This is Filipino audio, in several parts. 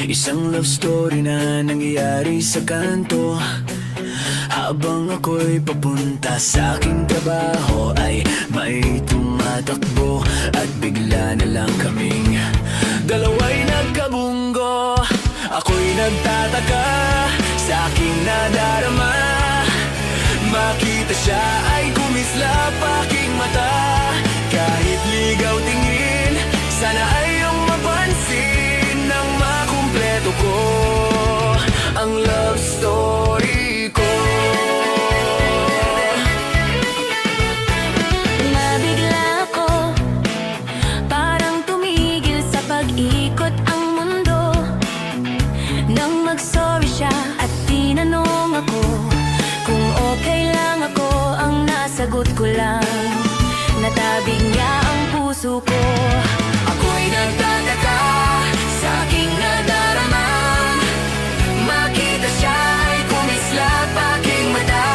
Isang love story na nangyayari sa kanto. Habang ako'y papunta sa aking trabaho, ay may tumatakbo at bigla na lang kaming dalawa'y nagkabunggo. Ako'y nagtataka sa aking nadarama. Makita siya ay kumislap aking mata. Kahit ligaw tingin, sana ay iyong mapansin nang makumpleto ko ang love story ko. Nabigla ako, parang tumigil sa pag-ikot ang mundo. Nang mag-sorry siya at tinanong ako kung okay lang ako, ang nasagot ko lang, natabig niya ang puso ko. Ako'y nagtataka sa aking nadarama. Makita siya ay kumislap aking mata.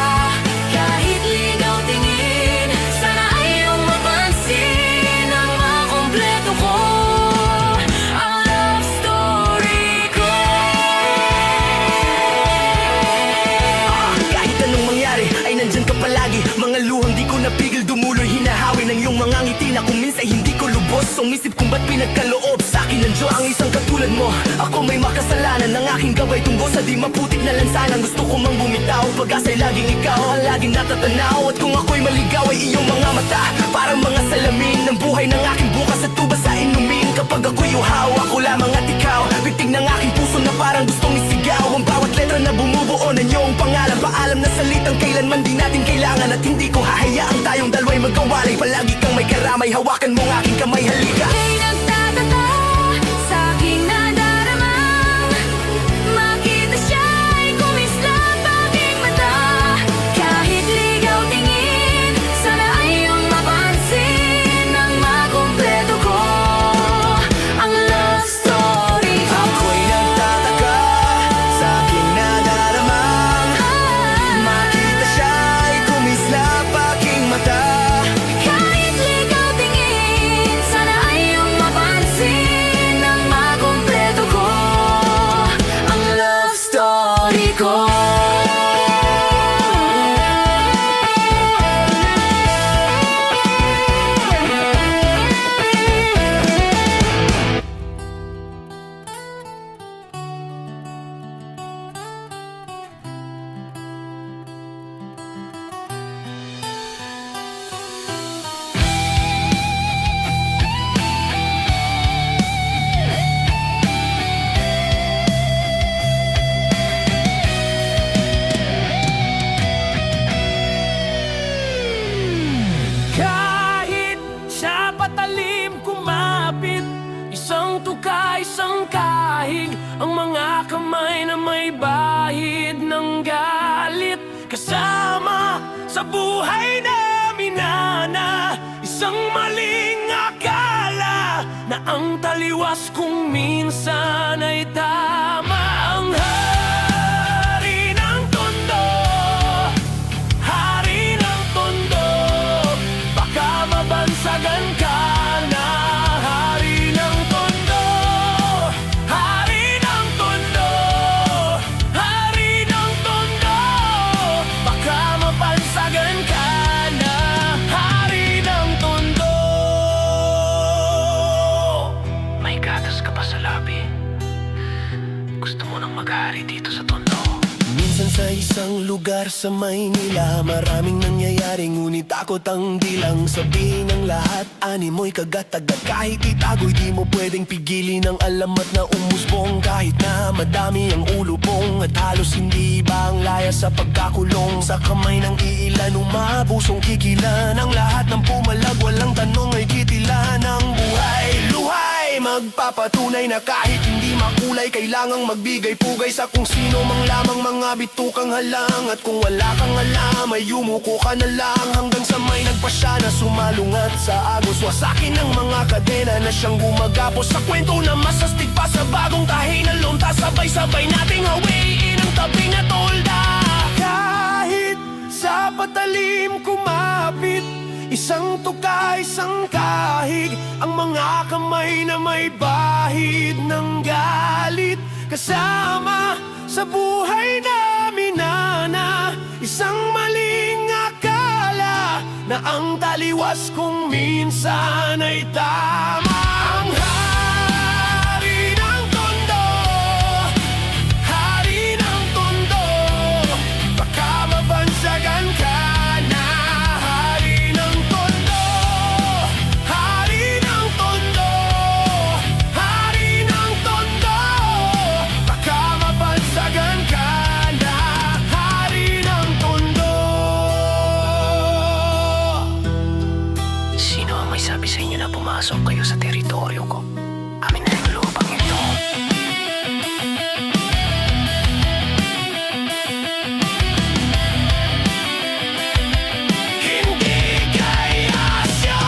Kahit ligaw tingin, sana ay iyong mapansin nang makumpleto ko ang love story ko. Kahit anong mangyari ay nandyan ka palagi. Mga luhang di ko napigil dumuloy, hinahawi ng iyong mga ngiti na kung minsan hindi ko lubos. Umisip kung ba't pinagkaloob sa akin ng Diyos ang isang katulad mo. Ako may makasalanan ng aking gabay tunggo sa di maputik na lansanang. Gusto ko mang bumitaw, pag-asa'y laging ikaw ang laging natatanaw. At kung ako'y maligaw ay iyong mga mata, parang mga salamin ng buhay ng aking bukas at tuba sa inumin. Kapag ako'y uhaw, ako lamang at ikaw, bitig ng aking puso na parang gustong isigaw. Ang bawat letra na bumubuo ng iyong pangalan, paalam na salitang kailanman di natin kailangan. At hindi ko hahayaang tayong dalawa'y magkawalay. Palagi kang may karamay, hawakan mong aking kamay, halika. Ako'y nagtataka sa aking nadarama. Makita siya ay kumislap aking mata. Kahit ligaw tingin, sana ay iyong mapansin nang makumpleto ko ang love story ko. Ako'y nagtataka sa aking nadarama. Makita siya ay kumislap aking mata. Kahit ligaw tingin, sana ay iyong mapansin nang makumpleto ko ang love story ko. Kahit sa patalim kumapit, isang tuka, isang kahig, ang mga kamay na may bahid ng galit. Kasama sa buhay namin na isang maling akala na ang taliwas kung minsan ay tama. Ang hari ng tondo, hari ng tondo, baka mabansagan ka na. Hari ng tondo, hari ng tondo, hari ng tondo, baka mabansagan ka na. Hari ng tondo. May gatas ka pa sa labi? Gusto mo nang maghari dito sa tondo? Minsan sa isang lugar sa Maynila, maraming nangyayari ngunit takot ang bilang. Sabihin ng lahat, animoy kagat-agat. Kahit itago'y di mo pwedeng pigilin ang alamat na umusbong. Kahit na madami ang ulubong at halos hindi ba ang laya sa pagkakulong. Sa kamay ng iilan umabusong kikilan ang lahat ng pumalag. Walang tanong ay kitila ng buhay. Luhay, magpapatunay na kahit hindi makulay, kailangang magbigay-pugay sa kung sino mang lamang mga bitukang halang. At kung wala kang alam ay yumuko ka na lang hanggang sa may nagpasya na sumalungat sa agos. Wasakin ng mga kadena na siyang gumagapos sa kwento na masastig pa sa sabay nating hawiin ang tabi na tolda. Kahit sa patalim kumapit, isang tuka, isang kahig, ang mga kamay na may bahid ng galit. Kasama sa buhay namin na isang maling akala na ang taliwas kung minsan ay tama. Ang hari ng tondo, hari ng tondo, baka mabansagan ka na. Hari ng tondo, hari ng tondo, hari ng tondo, baka mabansagan ka na. Hari ng tondo. Sino ang may sabi sa inyo na pumasok kayo sa teritoryo ko? Amin na yung lupang ito. Hindi kaya siya.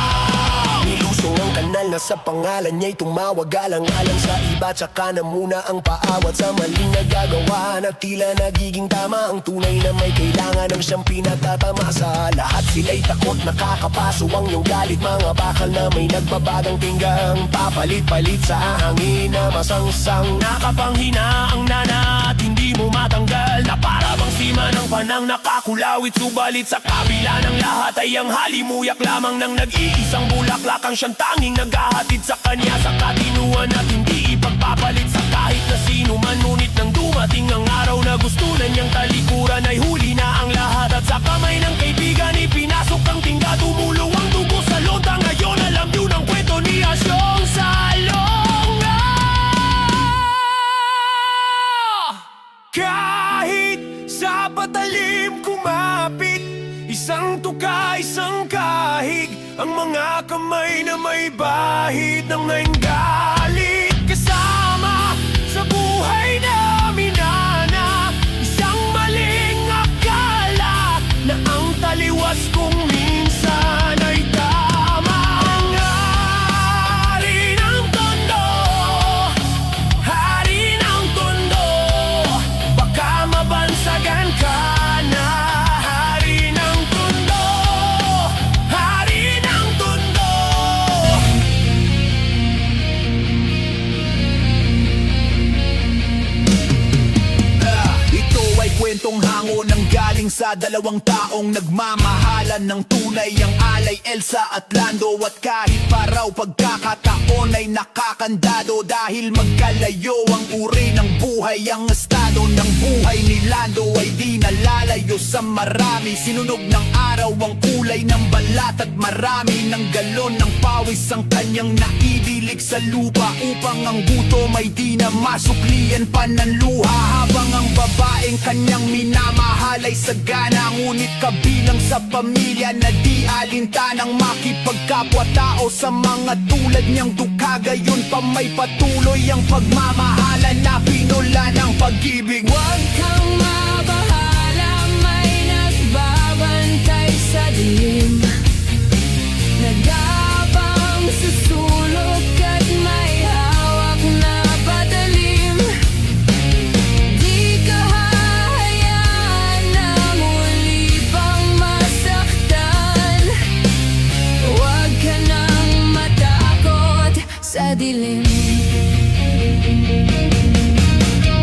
Nilusong ang kanal na sa pangalan niya'y tumawag alang-alang sa iba, tsaka na muna ang paawat sa maling nagagawa na tila nagiging tama ang tunay na may kailangan ng siyang pinagtatamasa. Lahat sila'y takot, nakakapaso ang iyong galit, mga bakal na may nagbabagang pinggang papalit-palit sa hangin na masangsang nakapanghina ang nana at hindi mo matanggal na para bang sima ng panang nakakulawit. Subalit sa kabila ng lahat ay ang halimuyak lamang ng nag-iisang bulaklak ang siyang tanging naghahatid sa kanya sa katinuan at hindi ipagpapalit sa kahit na sino man. Ngunit nang dumating ang araw na gusto na niyang talikuran ay huli na ang lahat at sa kamay ng kaibigan ipinasok ang tingga. Tumulong ang dugo sa lonta, ngayon alam yun ang kwento ni Asyong Salonga. Kahit sa patalim kumapit, isang tuka, isang kahig, ang mga kamay na may bahid ng galit. Kasama sa buhay namin na isang maling akala na ang taliwas kung minsan ay tama. Ang hari ng tondo, hari ng tondo, baka mabansagan ka na. Hari ng tondo, hari ng tondo. Ito ay kwentong hango ng galing sa dalawang taong nagmamahalan ng tunay, ang alay Elsa at Lando. At kahit paraw pagkakataon ay nakakandado dahil magkalayo ang uri ng buhay, ang estado ng buhay ni Lando ay di nalalayo sa marami. Sinunog ng araw ang kulay ng balat at marami ng galon ng pawis ang kanyang naidilig sa lupa upang ang gutom ay di na masuklian pa ng luha. Habang ang babaeng kanyang minamahal ay sagana, ngunit kabilang sa pamilya na di alintanang makipagkapwa-tao sa mga tulad niyang dukha. Gayon pa may patuloy ang pagmamahalan na pinula ng pag-ibig. Huwag kang mabahala, may nagbabantay sa dilim, nagabang sa sulok at may hawak na patalim. Di ka hahayaan na muli pang masaktan, huwag ka nang matakot sa dilim.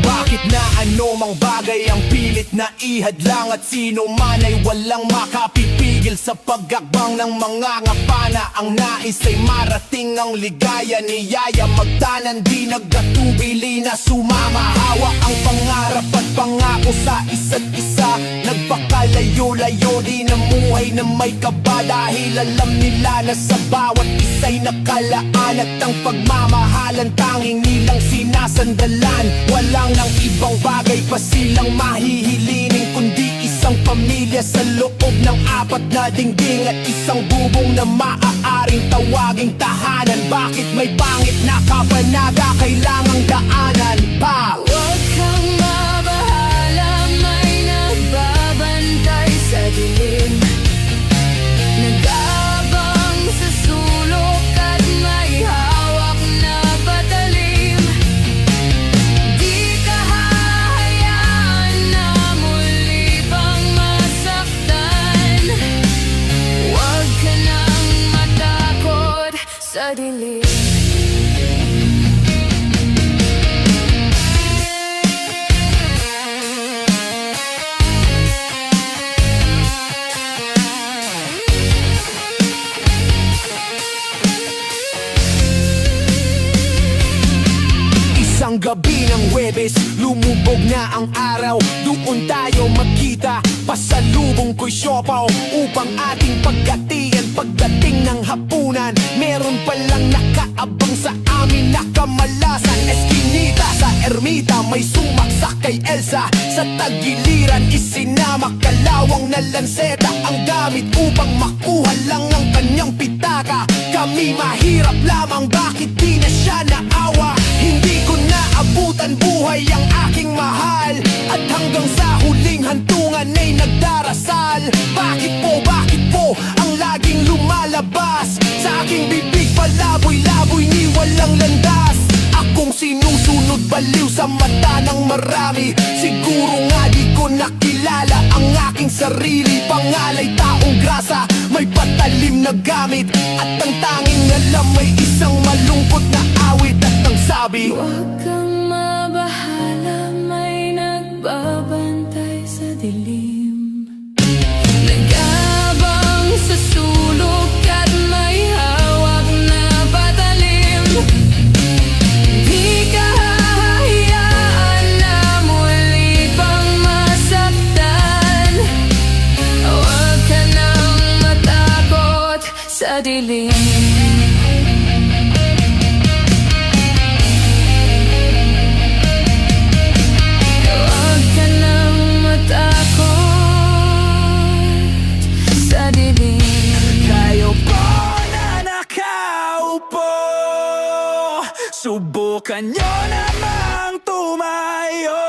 Bakit na anumang bagay ang pilit na ihadlang at sino man ay walang makapipigil sa pag-akbang ng mga ngapana. Ang nais ay marating ang ligaya, niyaya magtanan, di nagkatubili na sumama. Hawak ang pangarap at pangako sa isa't isa, nagpakalayo-layo di namuhay na may kaba dahil alam nila na sa bawat isa'y nakalaan at ang pagmamahalan tanging nilang sinasandalan. Walang ng ibang bagay pa silang mahihilinin kundi isang pamilya sa loob ng apat na dingding at isang bubong na maaaring tawaging tahanan. Bakit may pangit na kapanaga kailangang daanan pa? Huwag kang mabahala, may nagbabantay sa dilim, nag-aabang sa sulok at may hawak na patalim. Di ka ng gabi ng Huwebes, lumubog na ang araw. Doon tayo magkita, pasalubong ko'y siopaw upang ating pagkatiyan. Pagdating ng hapunan, meron palang nakaabang sa amin na kamalasan. Eskinita sa ermita, may sumaksak kay Elsa. Sa tagiliran, isinama kalawang na lanseta ang gamit upang makuha lang ang kanyang pitaka. Kami mahirap lamang, bakit di na siya naawa? Hindi ko naabutan buhay ang aking mahal, at hanggang sa huling hantungan ay nagdarasal. Bakit po ang laging lumalabas sa aking bibig? Palaboy-laboy ni walang landas. Akong sinusunod baliw sa mata ng marami. Siguro nga di ko nakilala ang aking sarili. Pangalay taong grasa, may patalim na gamit, at ang tanging alam may isang malungkot na awit. At ang sabi, Huwag kang mabahala, may nagbabantay sa dilim. Nag-abang sa sulok at may hawak na patalim. Di ka hahayaan na muli pang masaktan. Huwag ka nang matakot sa dilim. Huwag ka nang matakot sa dilim. kayo po na nakaupo, subukan nyo namang tumayo.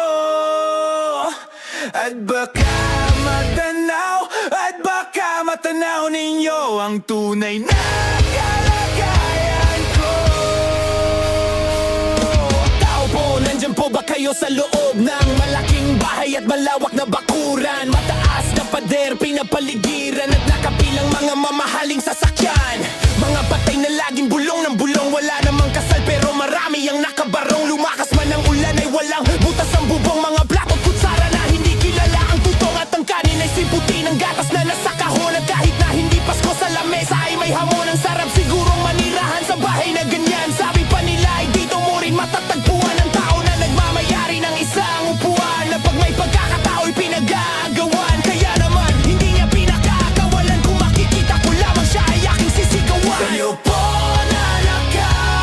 At baka matanaw ninyo ang tunay na kalagayan ko. Tao po, nandyan po ba kayo sa loob ng malaking bahay at malawak na bakuran? Mataas na pader, pinapaligiran at nakapilang mga mamahaling sasakyan. Mga patay na laging bulong ng bulong, wala namang kasal pero marami ang nakabarong. Lumakas man ang ulan ay walang butas ang bubong. Mga plato at kutsara na hindi kilala ang tutong, at ang kanin ay simputi ng gatas na nasa kahon. At kahit na hindi Pasko sa lamesa ay may hamon. Ang sarap sigurong manirahan sa bahay na ganyan. Sabi pa nila ay dito mo rin matatagpuan ang tao na nagmamayari ng isang upuan, na pag may pagkakatao'y pinagagawan. Kaya naman hindi niya pinakakawalan, kung makikita ko lamang siya ay aking sisigawan. Kayo po na nakaupo,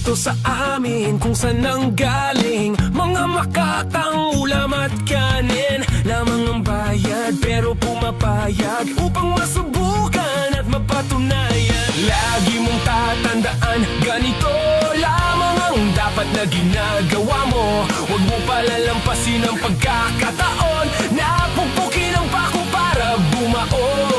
Narito sa amin kung saan ang galing mga makatang ulam at kanin. Lamang ang bayad pero pumapayag upang masubukan at mapatunayan. Lagi mong tatandaan, ganito lamang ang dapat na ginagawa mo. Huwag mo palalampasin ang pagkakataon na pupukinin ang pako para bumaon.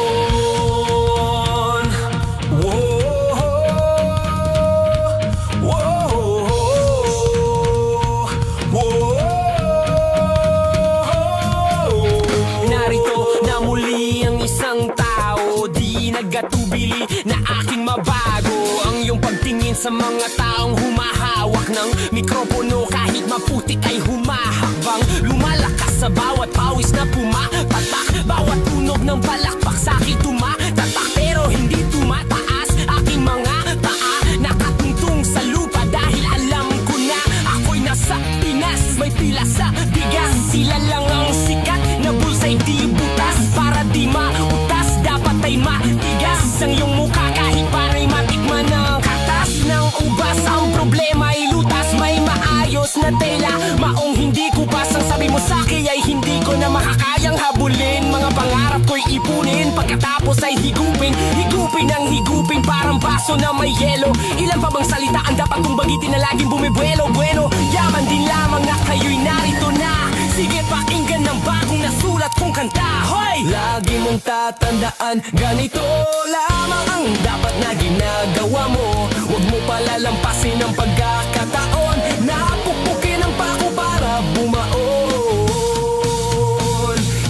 Narito na muli ang isang tao, di nagatubili na aking mabago ang iyong pagtingin sa mga taong humahawak ng mikropono. Kahit maputik ay humahakbang, lumalakas sa bawat pawis na pumapatak. Bawat tunog ng palakpak sa'kin tumatatak, pero hindi tumataas aking mga paa. Nakatungtong sa lupa dahil alam ko na ako'y nasa Pinas. May pila sa bigas, sila lang ang sikat na bulsa'y di butas. Para di mautas, dapat ay matigas ang iyong mukha kahit para'y matikman ng katas ng ubas. Ang problema ay lutas, may maayos na tela. Maong hindi ko pas ang sabi mo sa'kin ay hindi ko na makakayang habulin. Mga pangarap ko'y ipunin, pagkatapos ay higupin. Higupin ang higupin, parang baso na may yelo. Ilan pa bang salita ang dapat kong bagitin na laging bumibuelo? Bueno, yaman din lamang na kayo'y narito na. Sige, pakinggan ng bagong nasulat kong kanta. Hoy! Lagi mong tatandaan, ganito lamang ang dapat na ginagawa mo. Huwag mo palalampasin ang pagkakataon na pupukin ang pako para bumaon.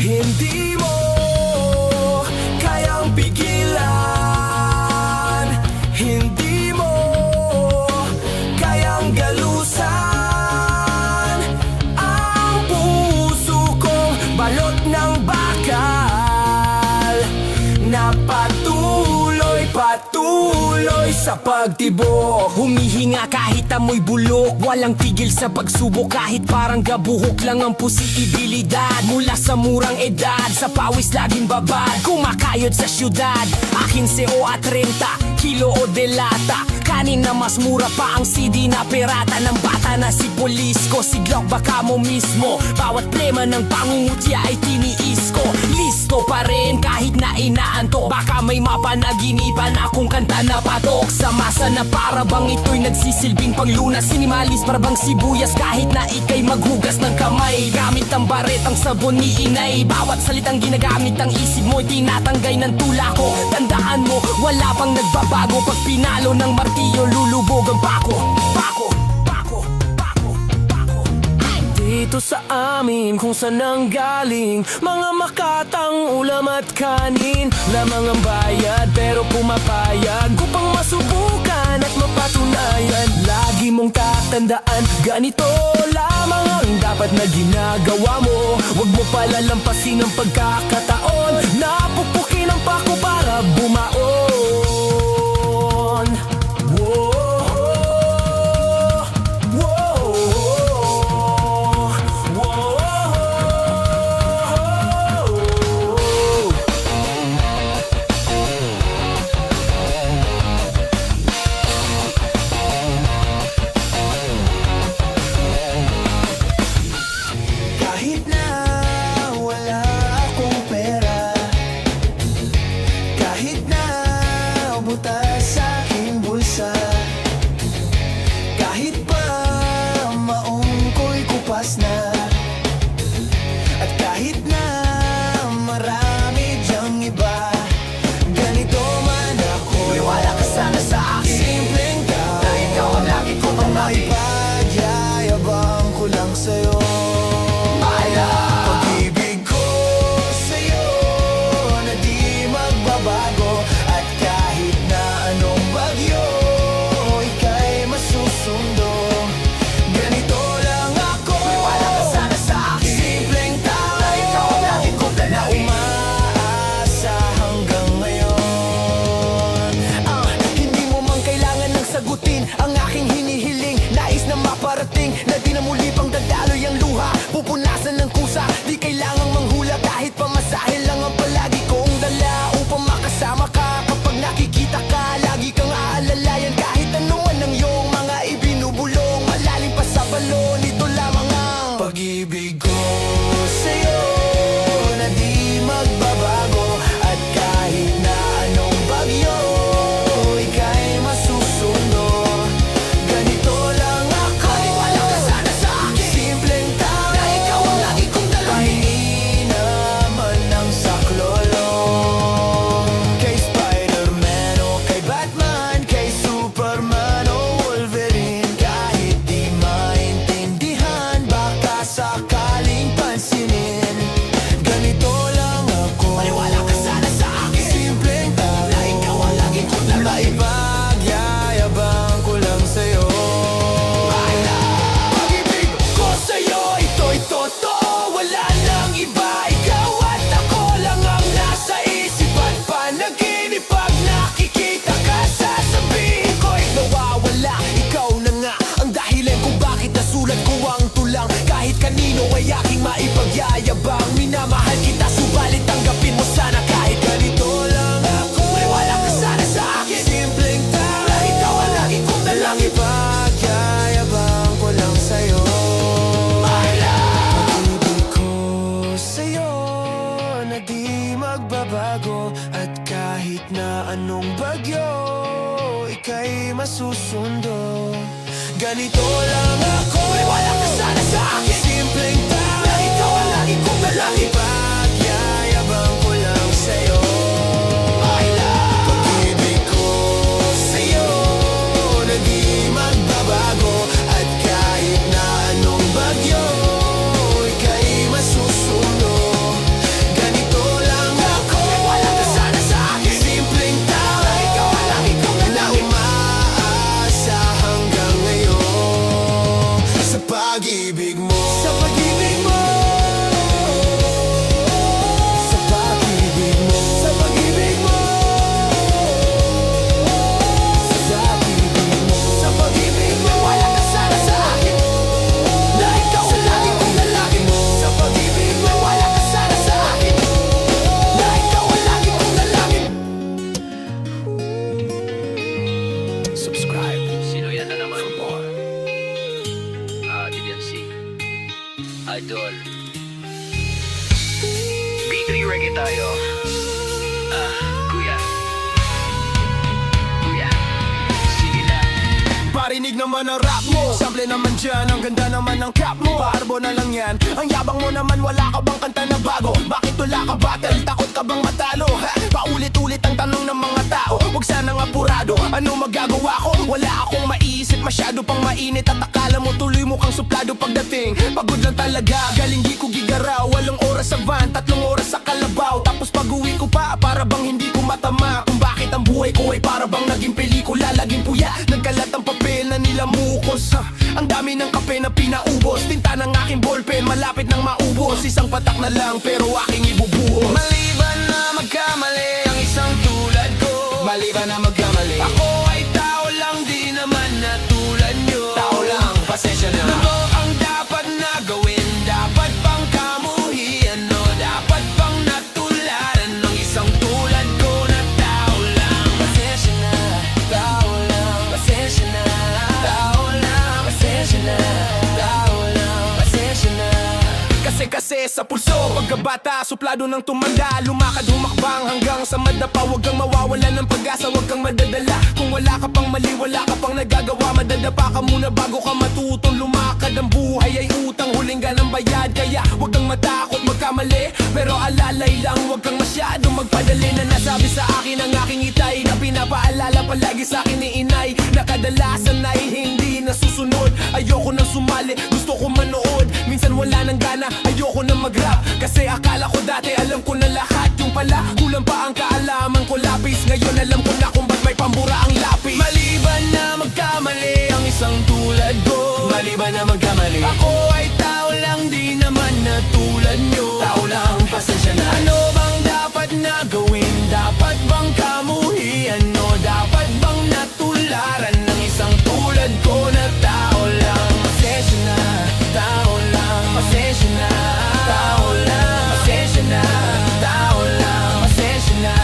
Hindi mo kayang pigilan, hindi mo kayang galusan ang puso kong balot ng bakal na patuloy sa pagtibok. Humihinga kahit amoy bulok, walang tigil sa pagsubok. Kahit parang gabuhok lang ang posibilidad. Mula sa murang edad, sa pawis laging babad. Kumakayod sa syudad, akin CO at 30 kilo o delata. Kanin na mas mura pa ang CD na pirata. Ng bata na si Polisco, si Glock baka mo mismo. Bawat plema ng pangungutya ay tiniis ko. Listo pa rin kahit na inaanto. Baka may mapanaginipan akong kanta na patok sa masa na para bang ito'y nagsisilbing panglunas. Sinimalis para bang sibuyas kahit na ikay maghugas ng kamay. Gamit ang baret ang sabon ni inay. Bawat salitang ginagamit ang isip mo'y tinatanggay ng tula ko. Tandaan mo, wala pang nagbabago. Pag pinalo ng martilyo, lulubog ang bako. Dito sa amin kung saan ang galing mga makatang ulam at kanin. Lamang ang bayad pero pumapayag upang masubukan at mapatunayan. Lagi mong tatandaan, ganito lamang ang dapat na ginagawa mo. Huwag mo palalampasin ang pagkakataon na pupukin ang pako para bumaon. Kahit na wala akong pera, kahit na butas sa aking bulsa, kahit pa maong ko'y kupas na, at kahit na marami dyang iba, ganito man ako. May wala ka sana sa akin, simpleng tao na ikaw ang lagi ko pamangkin. Pagyayabang ko lang sa'yo. Pag-ibig ko sa'yo na di magbabago, at kahit na anong bagyo ika'y masusundo. Ganito lang ako, may wala ka sana sa akin, simpleng tao na ikaw ang lagi kong dalangin, na umaasa hanggang ngayon. Hindi mo man kailangan ng sagutin ang aking hinihiling. Nais na maparating na di na muli pang dadaloy ang luha. Pupunasan ng kusa, di kailangang manghula. Kahit pamasahe lang ang palagi kong dala upang makasama ka. Kapag nakikita ka, lagi kang aalalayan. Kahit ano man ang iyong mga ibinigay. may aking maipagyayabang. Minamahal kita, subalit tanggapin mo sana kahit ganito lang ako. May wala ka sana sa akin, simpleng tao na ikaw ang lagi kong dalangin. Ipagyayabang ko lang sa'yo, my love. Pag-ibig ko sa'yo na di magbabago. At kahit na anong bagyo, ika'y masusundo. Ganito lang ako, may wala ka sana sa akin, simpleng tao na ikaw ang lagi kong dalangin. Ipagyayabang ko lang sa'yo, my love. Pag-ibig ko sa'yo na di magbabago. At kahit na anong bagyo, ika'y masusundo. Ganito lang ako, may wala ka sana sa akin, simpleng tao na ikaw ang lagi kong dalangin. Umaasa hanggang ngayon sa pag-ibig mo, sa pag-ibig mo, sa pag-ibig mo, sa pag-ibig mo, sa pag-ibig mo, sa pag-ibig mo. Wala ka sana sa akin na ikaw ang lagi kong dalangin. Sa pag-ibig mo, wala ka sana sa akin na ikaw ang lagi kong dalangin. Subscribe. Sino yan na naman? DNC Idol B3 reggae tayo. Kuya sige lang. Parinig naman ang rap mo, sample naman dyan, ang ganda naman ng cap mo. Paarbo na lang yan, ang yabang mo naman, wala ka bang kanta na bago? Bakit wala ka battle, takot ka bang matalo? Ha? Paulit-ulit ang tanong ng mga tao, huwag sanang apurado. Ano magagawa ko? Wala akong maiisip, masyado pang mainit. At akala mo tuloy mo kang suplado pagdating. Pagod lang talaga, galing di ko gigaraw. 8 oras sa van, 3 oras sa kalabaw. Tapos pag-uwi ko pa, para bang hindi ko matama. Kung bakit ang buhay ko ay para bang naging pelikula. Laging puya, nagkalat ang papel na nilamukos. Ang dami ng kape na pinaubos. Tinta ng aking ballpen, malapit nang maubos. Isang patak na lang, pero aking ibubuhos. Maliban na magkamali ang isang tulad ko. Maliban na magkamali, ako ay tao lang, di naman na tulad nyo. Tao lang, pasensya na. Ano ang dapat na gawin? Dapat bang kamuhian o dapat bang natularan ng isang tulad ko na tao lang? Pasensya na, tao lang. Pasensya na, tao lang. Pasensya na, tao lang. Pasensya na. Kasi sa pulso, pagkabata, suplado ng tumanda. Lumakad, humakbang hanggang sa madapa. Huwag kang mawawalan ng pag-asa, huwag kang madadala. Kung wala ka pang mali, wala ka pang nagagawa. Madadapa ka muna bago ka matutong lumakad. Ang buhay ay utang, huling ganang bayad. Kaya huwag kang matakot magkamali, pero alalay lang, huwag kang masyadong magpadali. Na nasabi sa akin ang aking itay, na pinapaalala palagi sa akin ni inay, na kadalasan ay hindi nasusunod. Ayoko nang sumali, gusto ko manood. Minsan wala nang gana, ayoko nang mag-rap. Kasi akala ko dati alam ko na lahat. Yung pala, kulang pa ang kaalaman ko lapis. Ngayon alam ko na kung ba't may pambura ang lapis. Maliban na magkamali ang isang tulad ko. Maliban na magkamali, ako ay tao lang, di naman na tulad nyo. Tao lang, pasensya na. Ano bang dapat na gawin? Dapat bang kamuhian o dapat bang natularan ng isang tulad ko na tao lang? Pasensya na, tao lang. Pasensya na, tao lang. Pasensya na, tao lang. Pasensya na.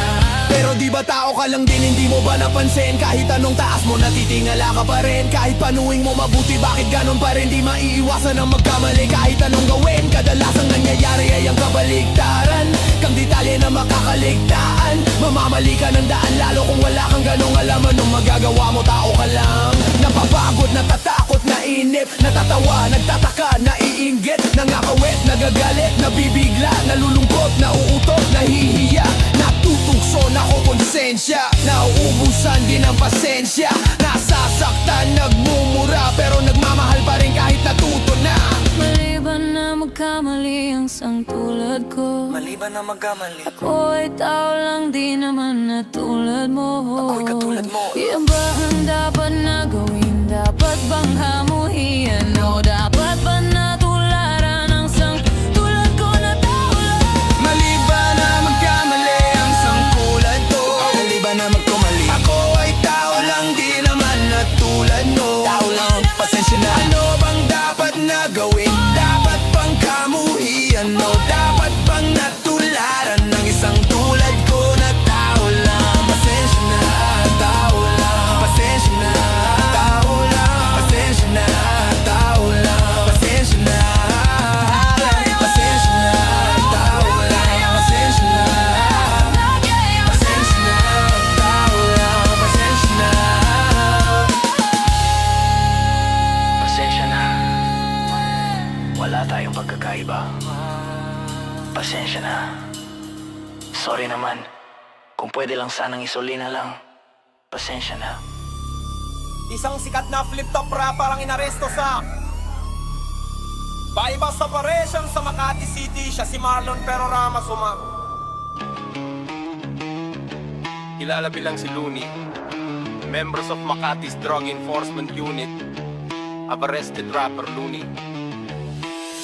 Pero di ba tao ka lang din, hindi mo ba napansin? Kahit anong taas mo, natitingala ka pa rin. Kahit panuwing mo mabuti, bakit ganon pa rin? Di maiiwasan ang magkamali. Kahit anong gawin, kadalasang nangyayari ay ang kabaligtaran. Kang detalye na makakaligtaan, mamamali ka ng daan, lalo kung wala kang ganong alam. Anong magagawa mo, tao ka lang. Napapagod, natatakot, nainip, natatawa, nagtataka, naiinggit, nangakawit, nagagalit, nabibigla, nalulungkot, nauutot, nahihiya, natutugso, nakokonsensya, nauubusan din ang pasensya, nasasaktan, nagmumura, pero nagmamahal pa rin kahit natuto na. Maliban na magkamali ang isang tulad ko. Maliban na magkamali, Ako ay tao lang, di naman na tulad mo. ako'y katulad mo. Yan ba ang dapat na gawin? Dapat bang hamuhian o dapat ba natularan ang isang tulad ko na tao lang? Maliban na magkamali ang isang tulad ko. Maliban na magkamali, ako ay tao lang, di naman na tulad mo. Tao lang, pasensya na. Ano bang dapat na gawin? Dapat bang kamu ba? Pasensya na. Sorry naman. Kung pwede lang sanang isuli na lang. Pasensya na. Isang sikat na flip-top rapper ang inaresto sa bypass operation sa Makati City. Siya si Marlon pero Ramos kilala bilang si Looney. Members of Makati's Drug Enforcement Unit have arrested rapper Looney.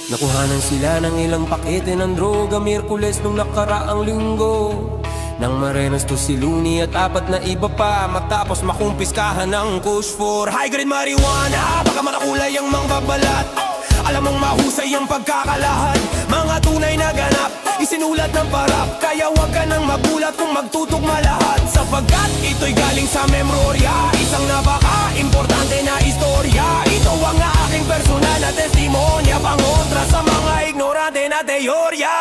Nakuhanan sila ng ilang pakete ng droga Miyerkules nung nakaraang linggo. Nang marenas to si Looney at apat na iba pa matapos makumpiskahan ng kush for high-grade marijuana. Baka makakulay ang mga babalat. Alam mong mahusay ang pagkakalahat. Mga tunay na ganap isinulat ng parap. Kaya wag ka nang magulat kung magtutugma lahat. Sapagkat ito'y galing sa memorya. Isang napaka-importante na istorya. Ito ang aking personal na testimonya pangontra sa mga ignorante na teorya.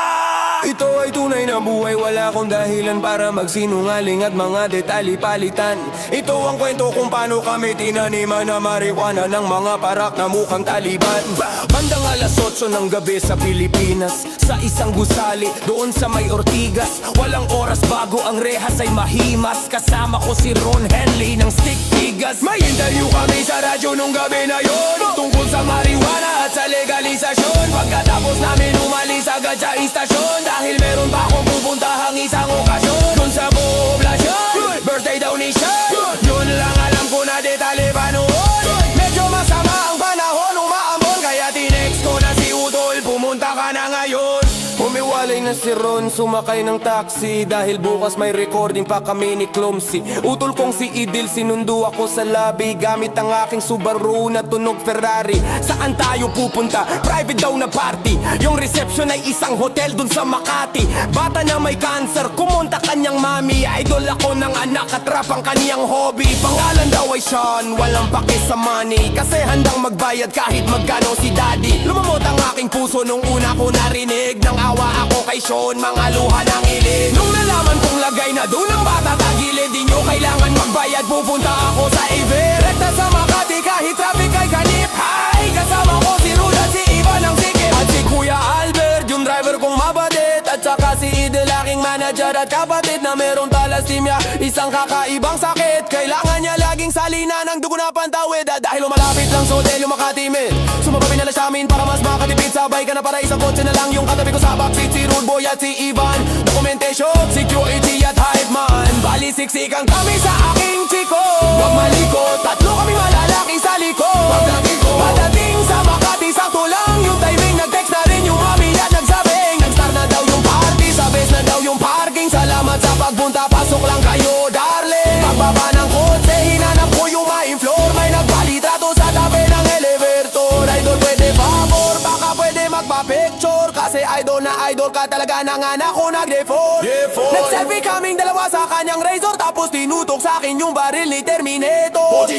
Ito ay tunay na buhay, wala akong dahilan para magsinungaling at mga detalye palitan. Ito ang kwento kung paano kami tinaniman na marijuana ng mga parak na mukhang Taliban. Bandang alas 8 ng gabi sa Pilipinas, sa isang gusali doon sa may Ortigas. Walang oras bago ang rehas ay mahimas. Kasama ko si Ron Henley ng Stick Tigas. May interview kami sa radyo nung gabi na yon tungkol sa marijuana at sa legalisasyon. Pagkatapos namin umalis agad sa istasyon dahil meron pa akong pupuntahang isang okasyon dun sa poblasyon. Birthday daw ni Sean. Yun lang alam ko na detalye pa noon. Medyo masama ang panahon nung maambon, kaya tinext ko na si Utol, pumunta ka na ngayon. Umiwalay na si Ron, sumakay ng taxi dahil bukas may recording pa kami ni Clumsy. Utol kong si Idil, sinundo ako sa lobby gamit ang aking Subaru na tunog Ferrari. Saan tayo pupunta? Private daw na party. Yung reception ay isang hotel dun sa Makati. Bata na may cancer, kumonta kanyang mami. Idol ako ng anak at rap ang kaniyang hobby. Pangalan daw ay Sean, walang pake sa money, kasi handang magbayad kahit magkano si daddy. Lumamot ang aking puso nung una ko narinig. Nang awa ako kay Sean, mga luha ng ilid. Nung nalaman kong lagay na doon ang bata tagilid, di nyo kailangan magbayad, pupunta ako sa event. Rekta sa Makati kahit traffic ay kanip. Hi! Kasama ko si Ruda, si Ivan ang sikip at si Kuya Albert, yung driver kong mabadit. At saka si Idel, aking manager at kapatid na merong thalassemia, isang kakaibang sakit. Kailangan niya laging salina ng dugo na pantawid. At dahil malapit lang sa hotel yung Makati Med, sumababi na lang sa amin para mas makatipid. Sabay ka na para isang kotse na lang yung katabi ko sa backseat, si Rude Boy at si Ivan. Documentation, security at hype man. Bali siksikan kami sa aking chiko. Wag malikot, tatlo kami malalaki sa likod. Pagdating sa Makati, sakto lang yung timing. Nag-text na rin yung mami at nagsabing nag-start na daw yung party, sa base na daw yung parking. Salamat sa pagpunta, pasok lang kayo darling. Pagbaba ng kotse, hinanap ko yung main floor. May nagpalitrato sa tabi ng elevator. Idol pwede favor, baka pwede magpa-picture, kasi idol na idol ka talaga ng anak ko nag-default. Nag-selfie kaming dalawa sa kanyang razor, tapos tinutok sa akin yung baril ni Terminator.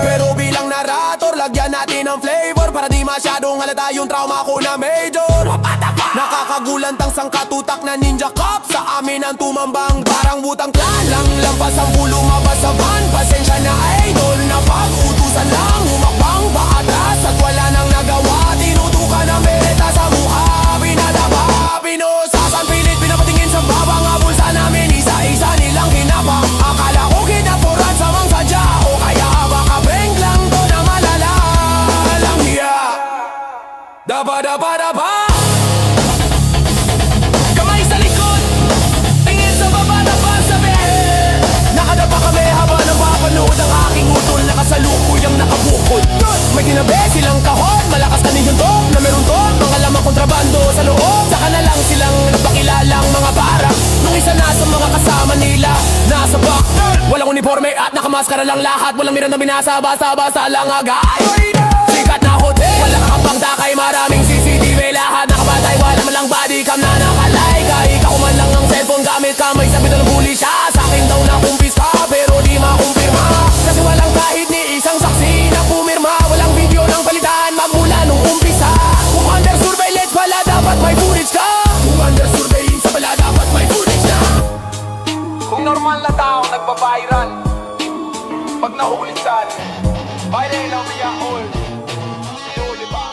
Pero bilang narrator, lagyan natin ng flavor para di masyadong halata yung trauma ko na major. Nakakagulantang sangkatutak na ninja cop, sa amin ang tumambang parang Wu-Tang Clan. Lang lampas ang pulo, mabas sa van. Pasensya na idol, na pag-utusan lang. Humakbang pa atras at wala nang nagawa. Tinutukan ang bereta sa mukha, pinadaba, pinosasan, pilit pinapatingin sa baba. Nga bulsa namin, isa-isa nilang hinabang. Akala ko kinapuran sa mang sadya, o kaya baka prank lang to na malala. Lang hiya, daba-daba-daba. Kamay sa likod, tingin sa baba na pasabi. Nakadapa kami habang napapanood ang aking utol. Nakasalukuyang nakabukod, may tinabi silang kahon. Malakas kaniyang tok na meron tok, mga lamang kontrabando sa loob. Saka na lang silang napakilalang mga barak. Nung isa na sa mga kasama nila nasa back, walang uniforme at nakamaskara lang lahat. Walang mirang na binasa, basa-basa lang agad. Sikat na hotel, wala kakapang takay, maraming CCTV. Lahat nakabatay, wala man lang body cam na nakalay. Kahit ako man lang ang cellphone gamit kamay, sabi daw ng huli siya. Sa akin daw nakumpis ka, pero di makumpirma, kasi walang kahit ni isang saksi na pumirma. Walang video ng palitan magmula nung umpisa. Kung under surveillance pala dapat may footage ka. Kung under surveillance pala dapat may footage na. Kung normal na tao nagpa-viral, pag nahuli saan, viral na umiyak all. Sinuli ba?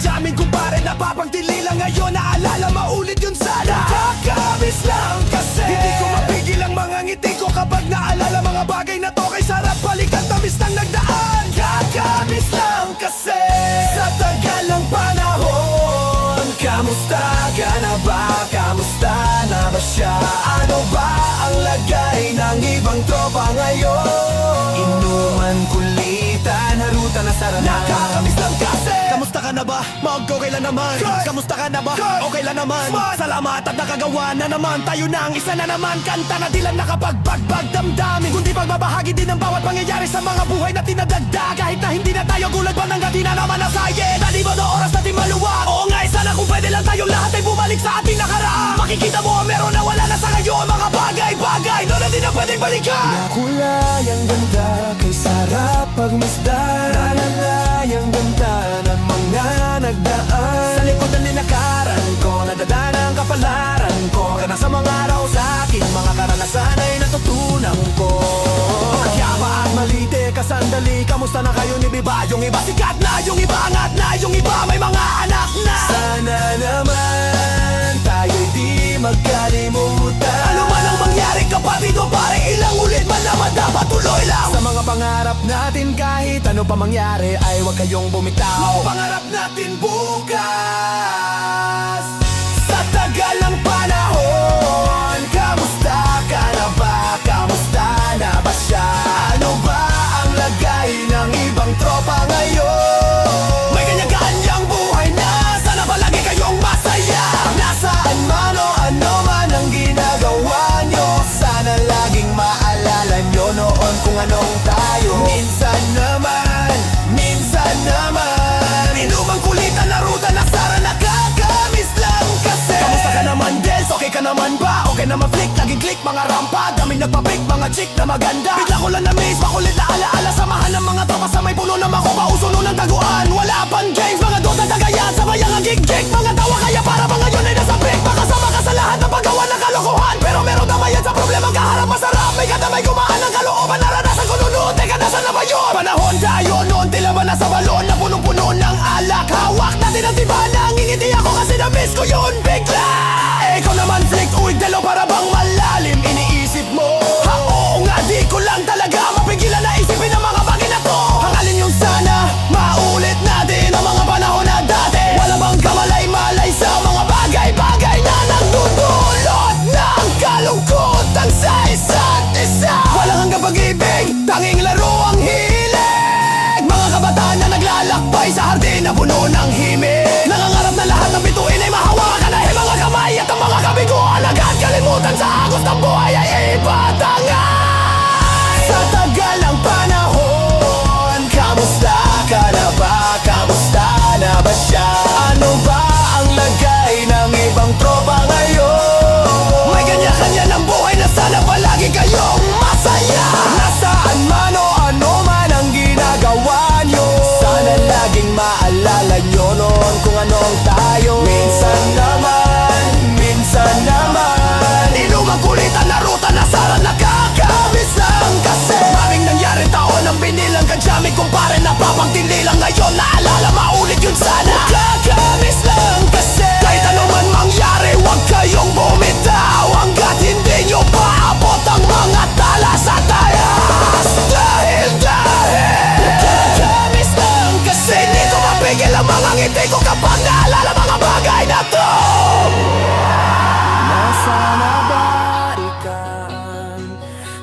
Kadyamin kumpare, napapagdili lang ngayon. Naalala, maulit yun sana. Nakakamiss lang kasi hindi ko mapigil ang mga ngiti ko kapag naalala mga bagay na to. Kay sarap balikan, tamis ng nagdaan. Nakakamiss lang kasi sa tagal ng panahon. Kamusta ka na ba? Kamusta na ba siya? Ano ba ang lagay ng ibang tropa ngayon? Inuman, kulitan, harutan na sarana. Nakakamiss lang kasi. Kamusta ka na ba? Okay lang naman. Kamusta ka na ba? Okay lang naman. Salamat at nakagawa na naman. Tayo na ang isa na naman. Kanta na di lang nakapagbagbag damdamin, kundi pagbabahagi din ng bawat pangyayari sa mga buhay na tinadagdag. Kahit na hindi na tayo gulat pa ng di na naman nasayin. Nalibot na oras natin maluwag. Oo nga, sana kung pwede lang tayong lahat ay bumalik sa ating nakaraan. Makikita mo meron na wala na sa ngayon. Mga bagay-bagay na di na pwedeng balikan. Nakulay ang ganda kay sarap pagmasdan. Nalalay ang ganda ng mga nagdaan. Sa likod ng linakaran ko, nadadaan ang kapalaran ko. Kana sa mga araw sa akin, mga karanasan ay natutunan ko. Magyama at malite, kasandali, kamusta na kayo ni Biba? Yung iba sikat na, yung iba angat na, yung iba may mga anak na. Sana naman tayo'y di magkalimutan. Ano man ang mangyari kapatid o pare, ilang ulit man naman dapat tuloy lang. Sa mga pangarap natin kahit ano pa mangyari ay huwag kayong bumitaw. Pangarap natin bukas. Sa tagal ng panahon, kamusta ka na ba? Kamusta na ba siya? Ano ba ang lagay ng ibang tropa ngayon? May kanya-kanyang buhay na, sana palagi kayong masaya. Nasaan man o ano man ang ginagawa nyo, sana laging maalala nyo noon kung anong tayo. Minsan naman inumang kulitan na ruta na sara, nakakamiss lang kasi. Kamusta ka naman, Dels? Okay ka naman ba? Okay naman flick, laging click, mga rampa, daming nagpapick, mga chick na maganda. Bigla ko lang na-miss, makulit na alaala, samahan ng mga tropa sa may puno na makupa, uso nun ng taguan. Wala pang games, mga doon na dagayan, sabayang ang gig-gig, mga tawa kaya para mga yun ay nasa break. Makasama ka sa lahat ng paggawa ng kalokohan, pero meron damayan sa problemang kaharap masarap. May kadamay gumaan ng kalooban, naranasan ko noon. Teka, nasan na ba yun? Panahon tayo noon, tila ba nasa balon na punong-puno ng alak. Hawak natin ang tiba, nangingiti ako kasi na-miss ko yun bigla. Ikaw naman flick, uwig dalaw para bang malalim iniisip mo? Ha, oo nga, di ko lang talaga mapigilan na isipin ang mga bagay na to. Ang alin yung sana, maulit natin ang mga panahon na dati. Wala bang kamalay-malay sa mga bagay-bagay na nagdudulot ng kalungkutan sa isa't isa. Walang hanggang pag-ibig, tanging laro ang hilig. Mga kabataan na naglalakbay sa hardin na puno ng himig. Nangangarap na lahat ng bituin ay mahawakan na mga kamay at ang mga kabiguan. Agad kalimutan sa agos ng buhay ay ipatangay. Sa tagal ng panahon, kamusta ka na ba? Kamusta na ba siya? Ano ba ang lagay ng ibang tropa ngayon? May kanya-kanya ng buhay na sana palagi kayong masaya. Nasaan man o ano man ang ginagawa nyo, sana laging maalala nyo noon kung anong tayo. Minsan naman inumang kulitan na ruta na sara, nakakamiss lang kasi. Maraming nangyari taon ang binilang kadyamig kumpare, napapagdili lang ngayon. Naalala, maulit yun sana. Nakakamiss lang kasi. Kahit ano man mangyari, huwag kayong bumitaw hanggat hindi nyo paabot ang mga tala sa taas. Dahil nakakamiss lang kasi. Hindi ko mapigil ang mga ngiti ko kapag naalala mga bagay na to. Nasana ba ikan,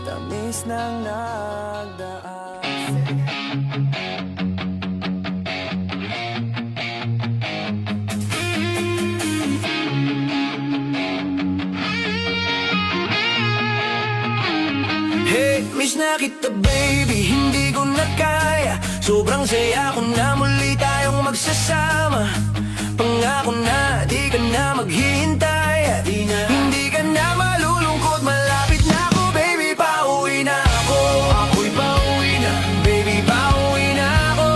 tamis ng nagdaan. Hey, miss na kita baby, hindi ko na kaya. Sobrang saya ko na muli tayong magsasama. Pangako na di ka na maghihintay, hindi ka na malulungkot. Malapit na ako baby, pauwi na ako. Ako'y pauwi na, baby, pauwi na ako.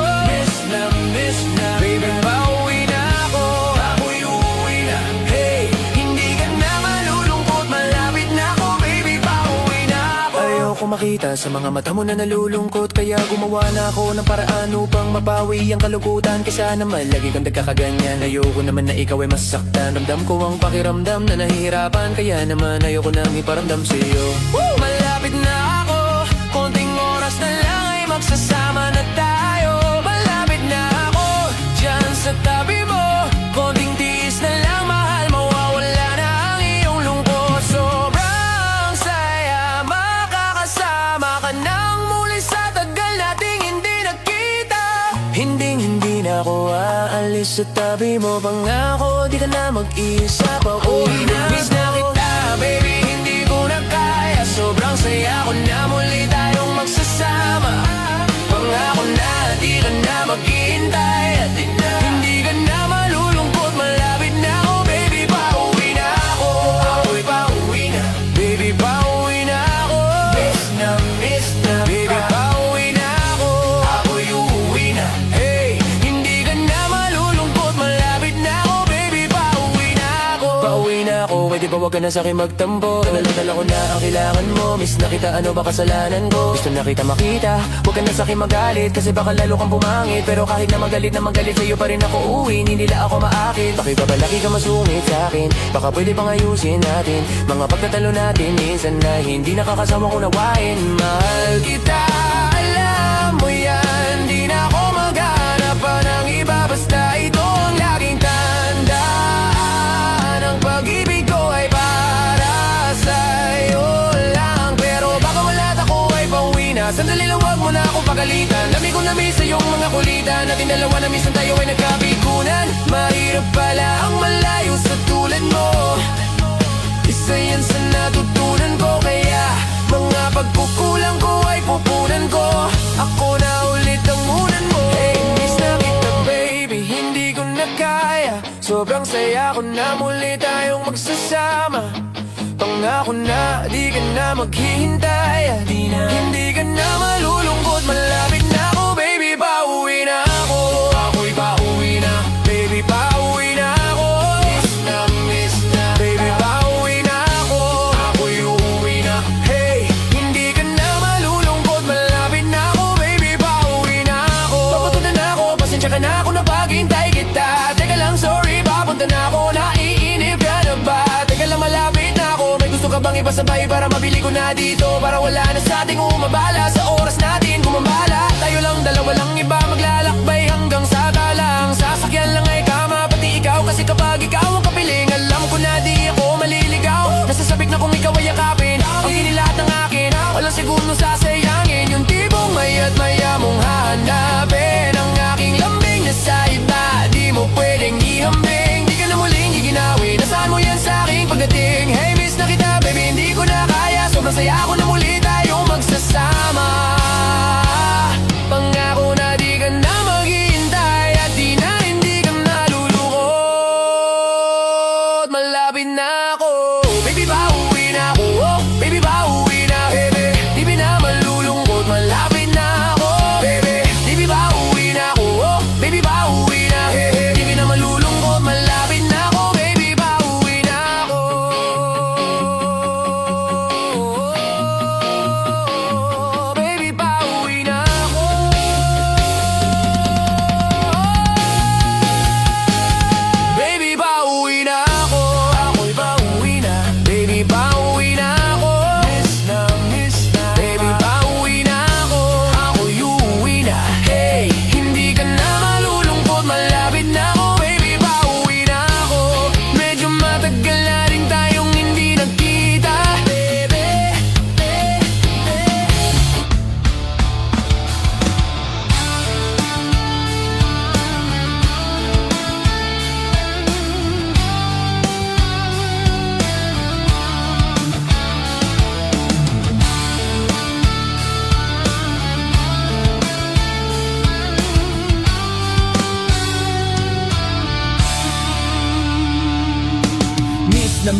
Miss na, baby, pauwi na ako. Ako'y uuwi na, hey, hindi ka na malulungkot. Malapit na ako baby, pauwi na ako. Ayoko makita makita sa mga mata mo na nalulungkot. Kaya gumawa na ako ng paraan upang mabawi ang kalungkutan. Kaysa naman lagi kang nagkakaganyan. Ayoko naman na ikaw ay masaktan. Ramdam ko ang pakiramdam na nahihirapan. Kaya naman ayoko nang iparamdam sa'yo. Malapit na ako, konting oras na lang ay magsasama na tayo. Malapit na ako, dyan sa tabi mo. Konting tiis na lang, mahal, mawawala na ang iyong lungkot. Sobrang saya, makakasama ka nang muli sa tagal nating hindi nakita. Hindi na ako aalis sa tabi mo. Pangako, di ka na mag-isa. Pauwi na miss na kita, baby, hindi ko na kaya. Sobrang saya ko na muli tayong magsasama. Pangako na, di ka na maghihintay. At hindi ka na malulungkot. Malapit na ako, baby, pauwi na ako. Ako'y pauwi na, baby, pauwi na ako. Miss na, baby, pauwi na ako. Ako'y uuwi na, hey, hindi ka na malulungkot. Malapit na ako, baby, pauwi na ako. Pauwi na ako, pwede ba wag ka na sa'kin magtampo? Dala ko na ang kailangan mo. Miss na kita, ano ba kasalanan ko? Gusto na kita makita, wag ka na sa'kin magalit. Kasi baka lalo kang pumangit. Pero kahit na magalit sa'yo pa rin ako uwi. Hindi nila ako maakit. Pakibabalaki ka masungit sa'kin. Baka pwede pang ayusin natin mga pagtatalo natin. Minsan na hindi nakakasama kong nawain. Mahal kita, alam mo yan. Di na ako maghanap pa ng iba. Basta ito ang laging tandaan. Ang pag-ibig ko ay para sa'yo lang. Pero baka wala't ako ay pauwi na. Sandali lang, wag mo na akong pagalitan. Lami ko na miss sa iyong mga kulitan. Natin dalawa na minsan tayo ay nagkabigunan. Mahirap pala ang malayo sa tulad mo. Isa yan sa natutunan ko. Kaya mga pagkukulang ko ay pupunan ko. Ako na ulit ang unan mo. Hey, miss na kita, baby, hindi ko na kaya. Sobrang saya ko na muli tayong magsasama. Pangako na, di ka na maghihintay. Hindi ka na malulungkot. Malapit na ako, baby, pauwi na ako. Ako'y pauwi na, baby, pauwi na ako. Miss na, baby, pauwi na ako. Ako'y uuwi na, hey, hindi ka na malulungkot. Malapit na ako, baby, pauwi na ako. Papunta na ako, pasensya ka na ako na paghintay kita. Teka lang, sorry, papunta na ako. Naiinip ka na ba? Teka lang, malapit na ako. May gusto ka bang ipasabay para mabili ko na dito? Para wala na sa ating umabala. Sa oras natin gumambala. Tayo lang, dalawa lang, iba maglalakbay hanggang sa talang. Sasakyan lang ay kama, pati ikaw. Kasi kapag ikaw ang kapiling, alam ko na di ako maliligaw. Nasasabik na kung ikaw ay yakapin. Ang kinilahat ng akin, walang segundo sasayangin. Yung tipong maya't maya mong hahanapin. Ang aking lambing na sa iba, di mo pwedeng ihambing. Di ka na muling giginawin. Nasaan mo yan sa aking pagdating? Hey, miss na kita, baby, hindi ko na kaya. Sobrang saya ko na muli tayong magsasama. Pangako na di ka na maghihintay. At di na hindi ka nalulungkot. Malapit na ako, baby, pauwi na ako. Oh, baby, pauwi na, baby, di ba na malulungkot. Malapit na ako, baby, di ba pauwi na ako. Oh, baby, pauwi na, di ba na malulungkot. Malapit na ako, baby, pauwi na ako. Baby, pauwi na ako. Baby, pauwi na ako. Ako'y pauwi na, baby, pauwi na ako. Miss na, baby, pauwi na ako. Ako'y uuwi na, hey, hindi ka na malulungkot. Malapit na ako, baby, pauwi na ako. Medyo matagal na rin tayong hindi nagkita, baby.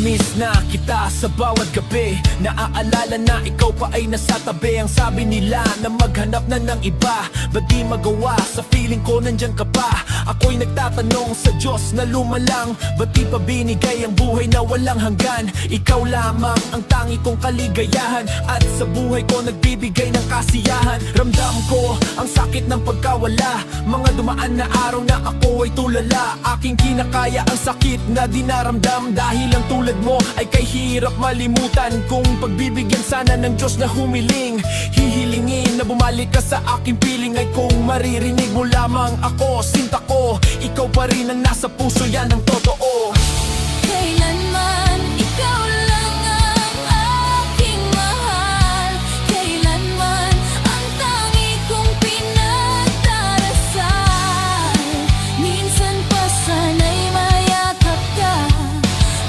Miss na kita sa bawat gabi. Naaalala na ikaw pa ay nasa tabi. Ang sabi nila na maghanap na ng iba, ba't di magawa? Sa feeling ko nandyan ka pa. Ako'y nagtatanong sa Diyos na lumalang, ba't di pa binigay ang buhay na walang hanggan? Ikaw lamang ang tangi kong kaligayahan, at sa buhay ko nagbibigay ng kasiyahan. Ramdam ko ang sakit ng pagkawala, mga dumaan na araw na ako ay tulala. Aking kinakaya ang sakit na dinaramdam, dahil ang tulad mo ay kay hirap malimutan. Kung pagbibigyan sana ng Diyos na humiling, hihilingin na bumalik ka sa aking piling. Ay kung maririnig mo lamang ako, sinta ko, ikaw pa rin ang nasa puso, yan ang totoo. Kailanman ikaw lang ang aking mahal, kailanman ang tangi kong pinagdarasal. Minsan pa sana'y mayakap ka,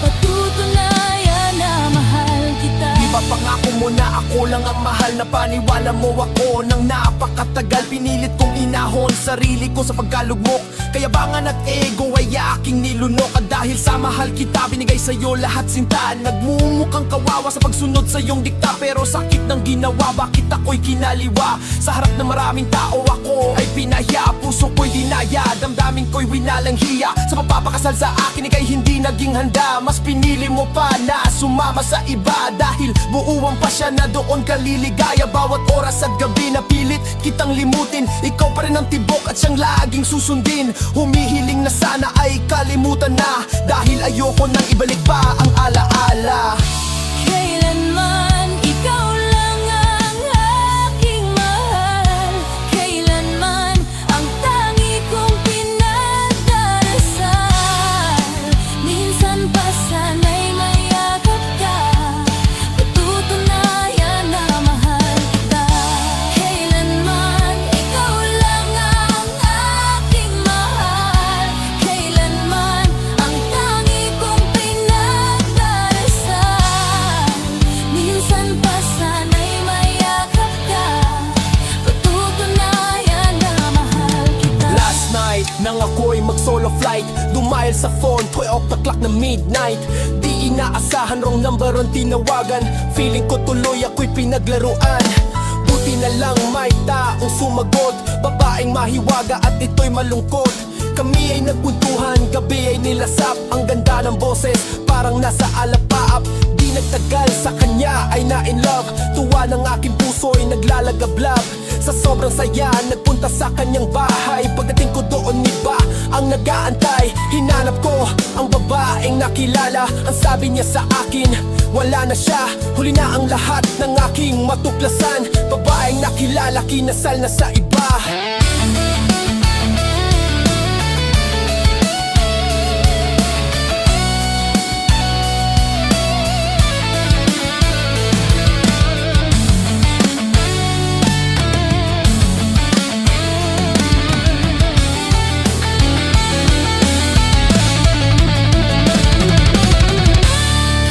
patutunayan na mahal kita. Di ba pangako mo na ako lang ang mahal, na paniwala mo ako nang napakatagal. Pinilit kong inahon sarili ko sa pagkalugmok, kayabangan at ego ay aking nilunok. At dahil sa mahal kita, binigay sa'yo lahat sinta. Nagmumukhang kawawa sa pagsunod sa iyong dikta, pero sakit ng ginawa, bakit ako'y kinaliwa? Sa harap ng maraming tao ako ay pinaya, puso ko'y dinaya, damdamin ko'y winalang hiya. Sa pagpapakasal sa akin, ika'y hindi naging handa. Mas pinili mo pa na sumama sa iba, dahil buuan pa siya na doon kaliligaya. Bawat oras at gabi na pilit kitang limutin, ikaw pa rin ang tibok at siyang laging susundin. Humihiling na sana ay kalimutan na, dahil ayoko nang ibalik pa ang alaala. Kailanman ikaw lang ang aking mahal, kailanman ang tangi kong pinagdarasal. Minsan pa sana'y mayakap ka, patutunayan na mahal kita. Kailanman ikaw lang ang aking mahal, kailanman ang tangi kong pinagdarasal. Minsan pa sana'y mayakap ka, patutunayan na mahal kita. Last night, nang ako'y mag-solo flight, dumail sa phone, 12 o'clock na midnight. Di inaasahan, wrong number ang tinawagan. Feeling ko tuloy ako'y pinaglaruan. Buti na lang may taong sumagot, babaeng mahiwaga at ito'y malungkot. Kami ay nagpuntuhan, gabi ay nilasap. Ang ganda ng boses, parang nasa alapaap. Di nagtagal, sa kanya ay na-in-love. Tuwa ng aking puso'y naglalagablab. Sa sobrang saya, nagpunta sa kanyang bahay. Pagdating ko doon, iba ang nag-aantay. Hinanap ko ang babaeng nakilala. Ang sabi niya sa akin, wala na siya, huli na ang lahat ng aking matuklasan. Babaeng nakilala, kinasal na sa iba.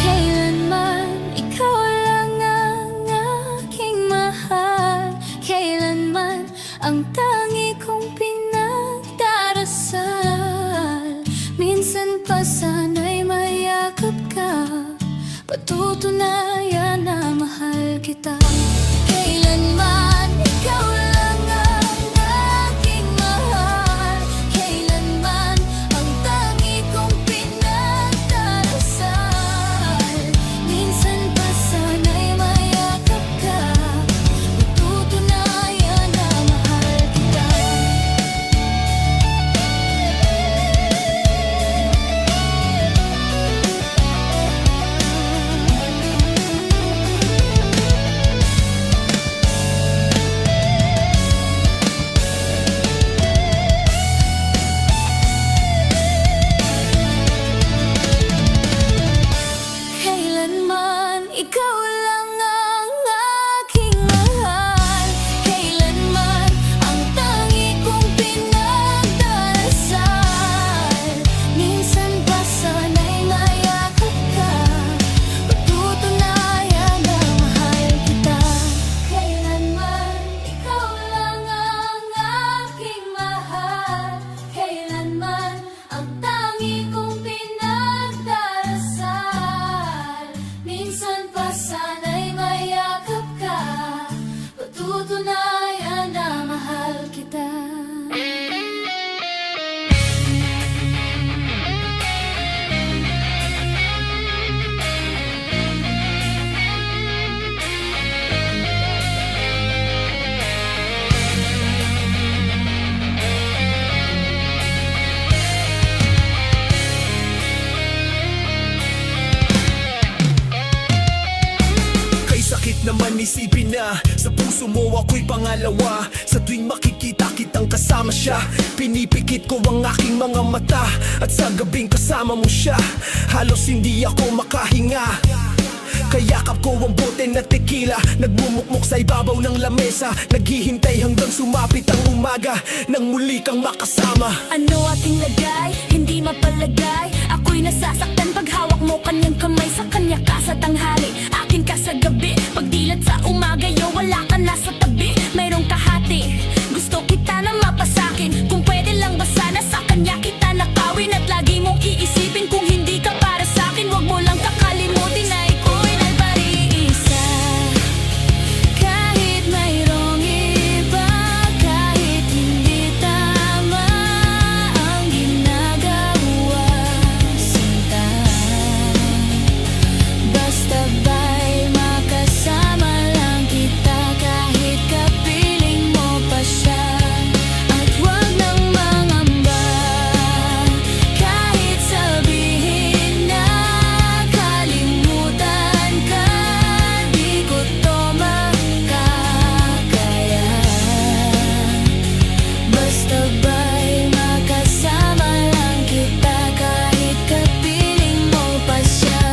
Kailanman ikaw lang ang aking mahal, kailanman ang tangi kong pinagdarasal. Minsan pa sana'y mayakap ka, patutunayan na mahal kita. Kailanman ikaw lang ang aking mahal, kailanman ang tangi kong pinagdarasal. Minsan pa sana'y mayakap ka, patutunayan na mahal kita. naman isipin na sa puso mo ako'y pangalawa. Sa tuwing makikita kitang kasama siya, pinipikit ko ang aking mga mata. At sa gabing kasama mo siya, halos hindi ako makahinga. Kayakap ko ang bote na tequila, nagmumukmok sa ibabaw ng lamesa, naghihintay hanggang sumapit ang umaga nang muli kang makasama. Ano ating lagay? Hindi mapalagay. Ako'y nasasaktan pag hawak mo kanyang kamay. Sa kanya ka sa tanghali, akin ka sa gabi. Pagdilat sa umaga, yo, wala ka na sa tabi. Mayroong kahati, gusto kita na mapasakin. Kung pwede lang ba sana sa kanya kita nakawin. At lagi mong iisipin kung hindi ka para sa'kin. Huwag mo lang kakalimutin na iko'y nagpariisa. Kahit mayroong iba, kahit hindi tama ang ginagawa, sinta. Basta ba'y makasama lang kita, kahit kapiling mo pa siya. At huwag nang mangamba, kahit sabihin na kalimutan ka, di ko to makakaya. Basta ba'y makasama lang kita, kahit kapiling mo pa siya.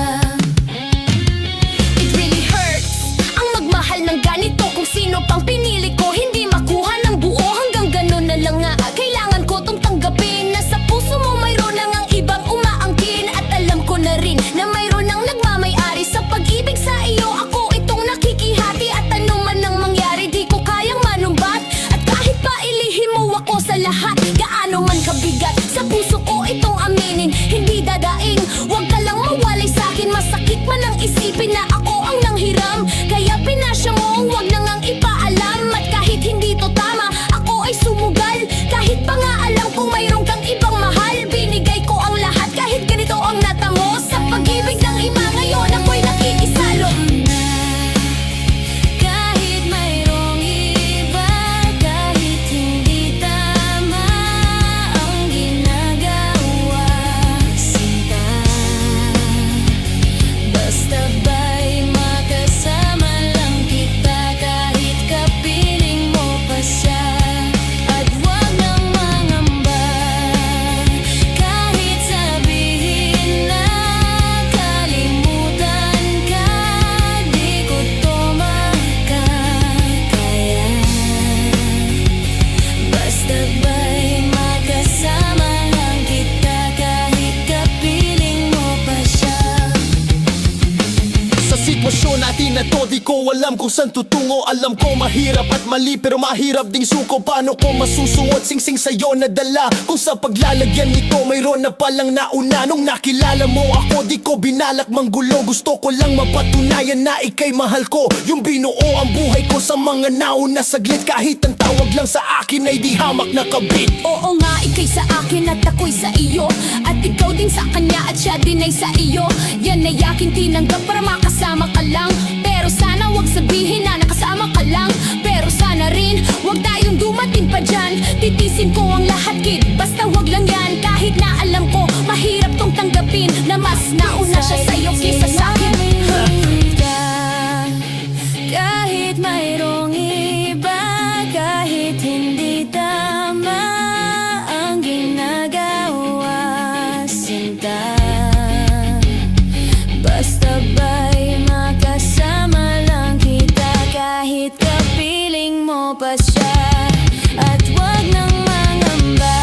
It really hurts ang magmahal ng ganito. Kung sino pang pinili ko, hindi makuha ng buo. Hanggang ganun na lang nga, kailangan ko tong tanggapin na sa puso mo mayroon nang ang ibang umaangkin. At alam ko na rin na mayroon nang nagmamay-ari sa pag-ibig sa iyo. Ako itong nakikihati, at ano man ang mangyari, di ko kayang manumbat. At kahit pa ilihim mo ako sa lahat, gaano man kabigat, sa puso ko itong aminin, hindi dadaing. Huwag ka lang mawalay sa'kin, masakit man ang isipin na ako ang nanghiram. Kaya pinasya mo, huwag nang ang ipaalam. At kahit hindi to tama, ako ay sumugal. Kahit pa nga alam kong mayroon kang ibang mahal, binigay ko ang lahat kahit ganito ang natamo. Sa pag-ibig ng ima ngayon, ako'y nakikisalo na. Kahit mayroong iba, kahit hindi tama ang ginagawa, sinta. Basta ba'y makasama lang kita, kahit kapiling mo pa siya. At huwag nang mangamba, kahit sabihin na kalimutan ka, di ko to makakaya. Basta ba'y makasama lang kita, kahit kapiling mo pa siya. Sa sitwasyon natin na to, di ko alam kung saan tutungo. Alam ko mahirap at mali, pero mahirap ding suko. Paano ko masusuot singsing sa'yo na dala, kung sa paglalagyan nito mayroon na palang nauna. Nung nakilala mo ako, di ko binalak manggulo. Gusto ko lang mapatunayan na ika'y mahal ko. Yung binuo ang buhay ko sa mga nauna saglit, kahit ang tawag lang sa akin ay di hamak na kabit. Oo nga, ika'y sa akin at ako'y sa iyo. At ikaw din sa kanya at siya din ay sa iyo. Yan ay aking tinanggap para makasama ka lang. Pero sana wag sabihin na nakasama ka lang. Pero sana rin wag tayong dumating pa dyan. Titisin ko ang lahat, kid, basta wag lang yan. Kahit na alam ko mahirap tong tanggapin na mas nauna siya sa'yo kaysa sa'kin. Kahit mayroong iba, kahit hindi tama ang ginagawa, sinta. Basta ba'y makasama lang kita, kahit kapiling mo pa siya. At huwag nang mangamba,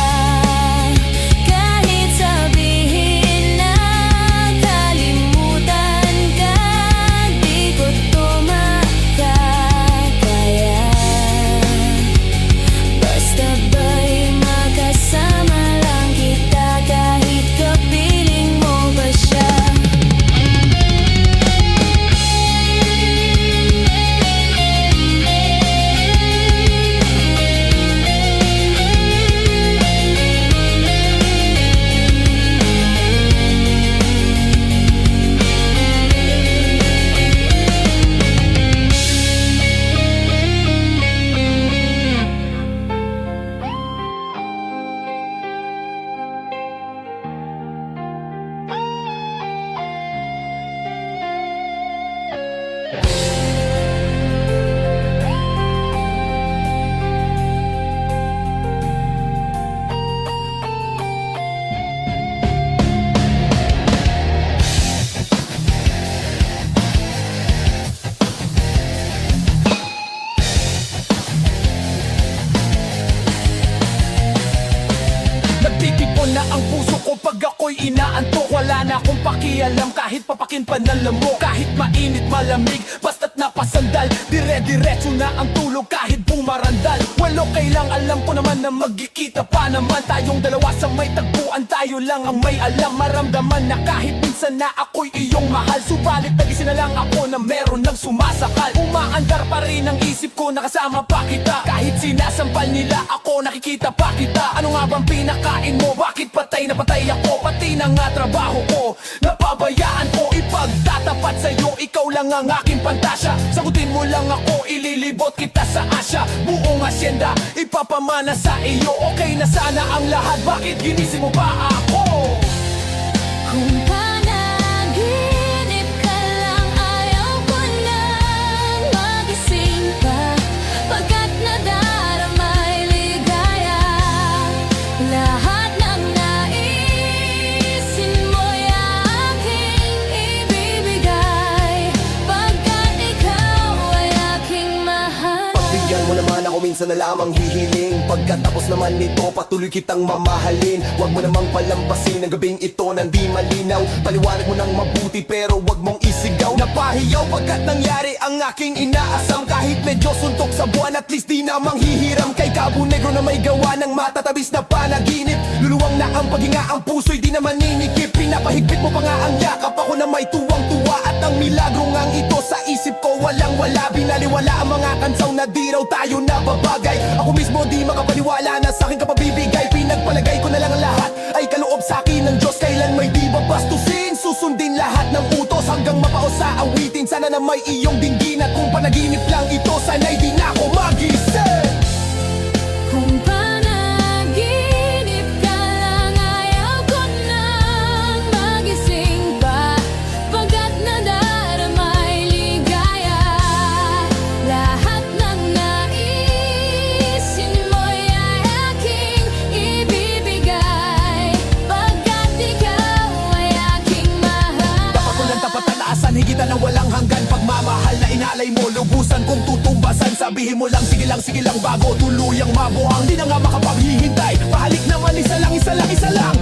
ako'y inaantok. Wala na akong pakialam kahit papakin pa ng lamok. Kahit mainit malamig, basta't napasandal. Dire-diretso na ang tulog kahit bumarandal. Well okay lang, alam ko naman na magkikita pa naman tayong dalawa sa may tagpuan. Tayo lang ang may alam, maramdaman na kahit minsan na ako'y iyong mahal. Subalit nagising na lang ako na meron ng sumasakal. Umaandar pa rin ang isip ko, nakasama pa kita. Kahit sinasampal nila ako, nakikita pa kita. Ano nga bang pinakain mo? Bakit patay na patay ako? Pati na nga trabaho ko, napabayaan ko. Ipagtatapat sa'yo, ikaw lang ang aking pantasya. Sagutin mo lang ako, ililibot kita sa asya. Buong asyenda, ipapamana sa iyo. Okay na sana ang lahat, bakit ginising mo pa ako? Kung panaginip ka lang, ayaw ko nang magising pa. Pagkat nadaramay ligaya, lahat ng naisin mo'y aking ibibigay. Pagkat ikaw ay aking mahal. Pagbigyan mo naman ako minsan na lamang hihiling. Pagkatapos naman nito, patuloy kitang mamahalin. Huwag mo namang palampasin ang gabing ito nang di malinaw. Paliwanag mo nang mabuti pero huwag mong isigaw. Napahiyaw pagkat nangyari ang aking inaasam. Kahit medyo suntok sa buwan, at least di na manghihiram. Kay Cabo Negro na may gawa ng matatabis na panaginip. Luluwang na ang paghinga, ang puso'y di na maninikip. Pinapahigpit mo pa nga ang yakap, ako na may tuwang-tuwa. At ang milagro ngang ito sa isip ko, walang-wala. Binaliwala ang mga kansaw na di raw tayo nababagay. Ako mismo di makapaniwala na sa'kin ka pabibigay. Pinagpalagay ko na lang ang lahat ay kaloob sa'kin ng Diyos. Kailan may di babastusin, susundin lahat ng utos hanggang mapao sa awitin. Sana na may iyong dinggin at kung panaginip lang ito, sana'y di na ako magising. Kung panaginip ka lang, ayaw ko nang magising pa. Pagkat nadaramay ligaya, lahat ng naisin mo'y aking ibibigay. Pagkat ikaw ay aking mahal. Tapat ko lang tapat na taasan, higitan ng walang hanggan. Pagmamahal na inalay mo, lubusan kung tutumbasan. Sabihin mo lang, sige lang bago tuluyang mabuhang. Di na nga makapaghihintay, pahalik naman isa lang, isa lang, isa lang.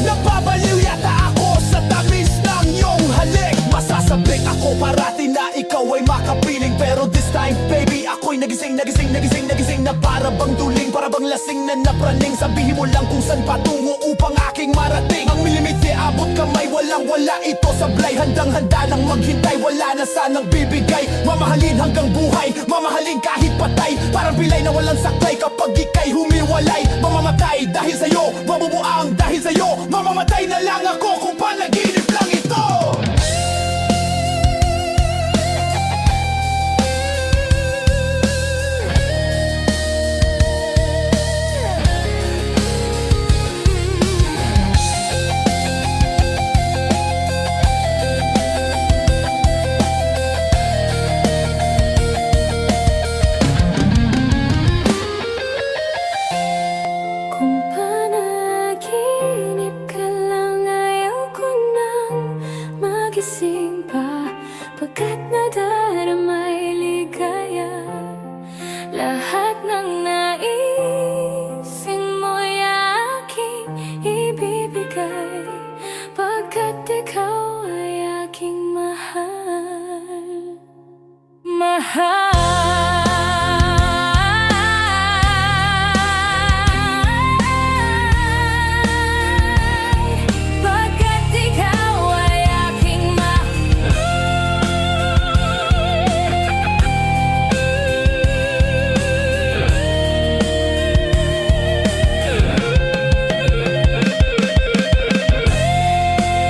Napabaliw yata ako sa tamis ng iyong halik. Masasabik ako parati na ikaw ay makapiling. Pero this time baby, ako'y nagising na para bang duling, para bang lasing na napraning. Sabihin mo lang kung saan patungo upang aking marating. Ang milimiti abot kamay, walang-wala ito sablay. Handang-handa nang maghintay, wala na sanang bibigay. Mamahalin hanggang buhay, mamahalin kahit patay. Parang pilay na walang saklay kapag ika'y humiwalay. Mamamatay dahil sa'yo, mabubuang dahil sa'yo. Mamamatay na lang ako kung panaginip lang ito. Kung panaginip ka lang, ayaw ko nang magising pa. Pagkat nadaramay ligaya, lahat ng naisin mo'y aking ibibigay. Pagkat ikaw ay aking mahal. Pagkat ikaw ay aking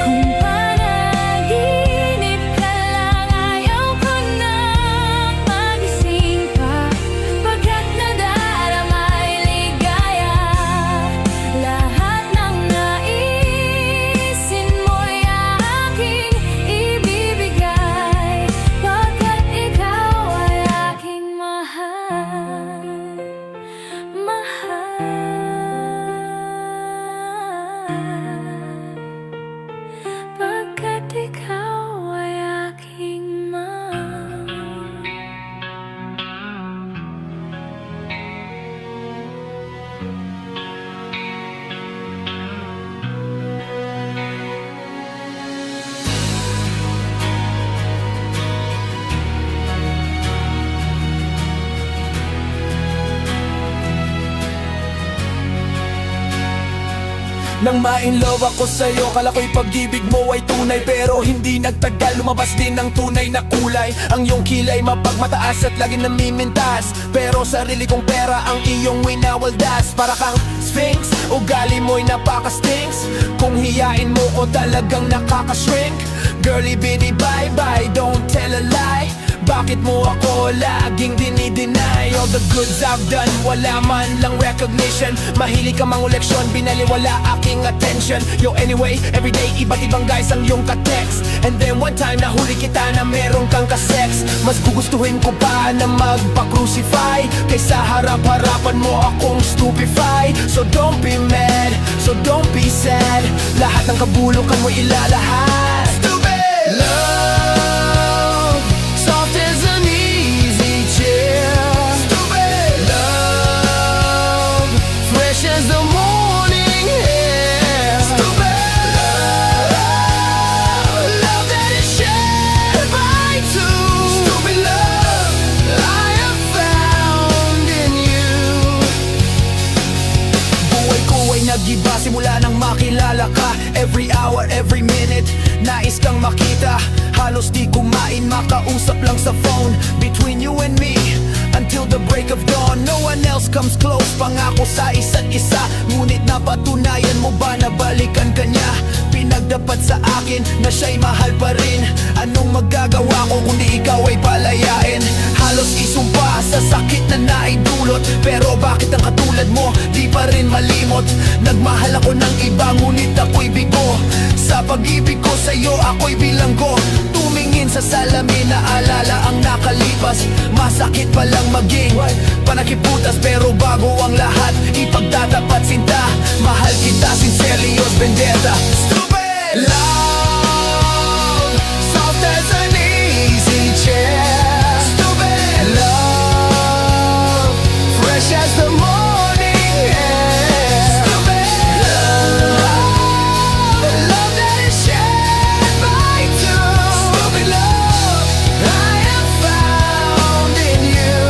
Kung panaginip ka lang, ayaw ko nang magising pa. Pagkat nadaramay ligaya, lahat ng naisin mo'y aking ibibigay. Pagkat ikaw ay aking mahal. Pagkat ikaw ay aking mahal. Nang ma-inlove ako sa'yo, kala ko'y pag-ibig mo ay tunay. Pero hindi nagtagal, lumabas din ang tunay na kulay. Ang iyong kilay mapagmataas at lagi namimintas. Pero sarili kong pera ang iyong winawaldas. Para kang sphinx, ugali mo'y napaka-stinks. Kung hiyain mo ko talagang nakaka-shrink. Girlie bitty bye bye, don't tell a lie. Bakit mo ako laging dinideny? All the goods I've done, wala man lang recognition. Mahilig ka manguleksyon, binaliwala aking attention. Yo anyway, everyday iba't ibang guys ang iyong ka-text. And then one time nahuli kita na meron kang ka-sex. Mas gugustuhin ko pa na magpa-crucify kaysa harap-harapan mo akong stupefy. So don't be mad, so don't be sad. Lahat ng kabulukan mo ilalahat. Stupid love, soft as an easy chair. Stupid love, fresh as the morning air. Stupid love, love that is shared by two. Stupid love, I have found in you. Buhay ko ay nag-iba simula nang makilala ka. Every hour, every minute, nais kang makita. Halos di kumain, makausap lang sa phone. Between you and me, until the break of dawn. No one else comes close, pangako sa isa't isa. Ngunit napatunayan mo ba na balikan ka niya? Pinagdapat sa akin na siya'y mahal pa rin. Anong magagawa ko kundi ikaw ay palayain? Halos isumpa sa sakit na naidulot. Pero bakit ang katulad mo di pa rin malimot? Nagmahal ako ng iba ngunit ako'y bigo. Sa pag-ibig ko sa'yo ako'y bilanggo. Tumingin sa salamin na alala ang nakalipas. Masakit palang maging panakiputas. Pero bago ang lahat, ipagtatapat sinta. Mahal kita sincerely, Os Vendetta. Stupid love, soft as an easy chair. Stupid love, fresh as the morning air. Stupid love, love that is shared by two. Stupid love, I have found in you.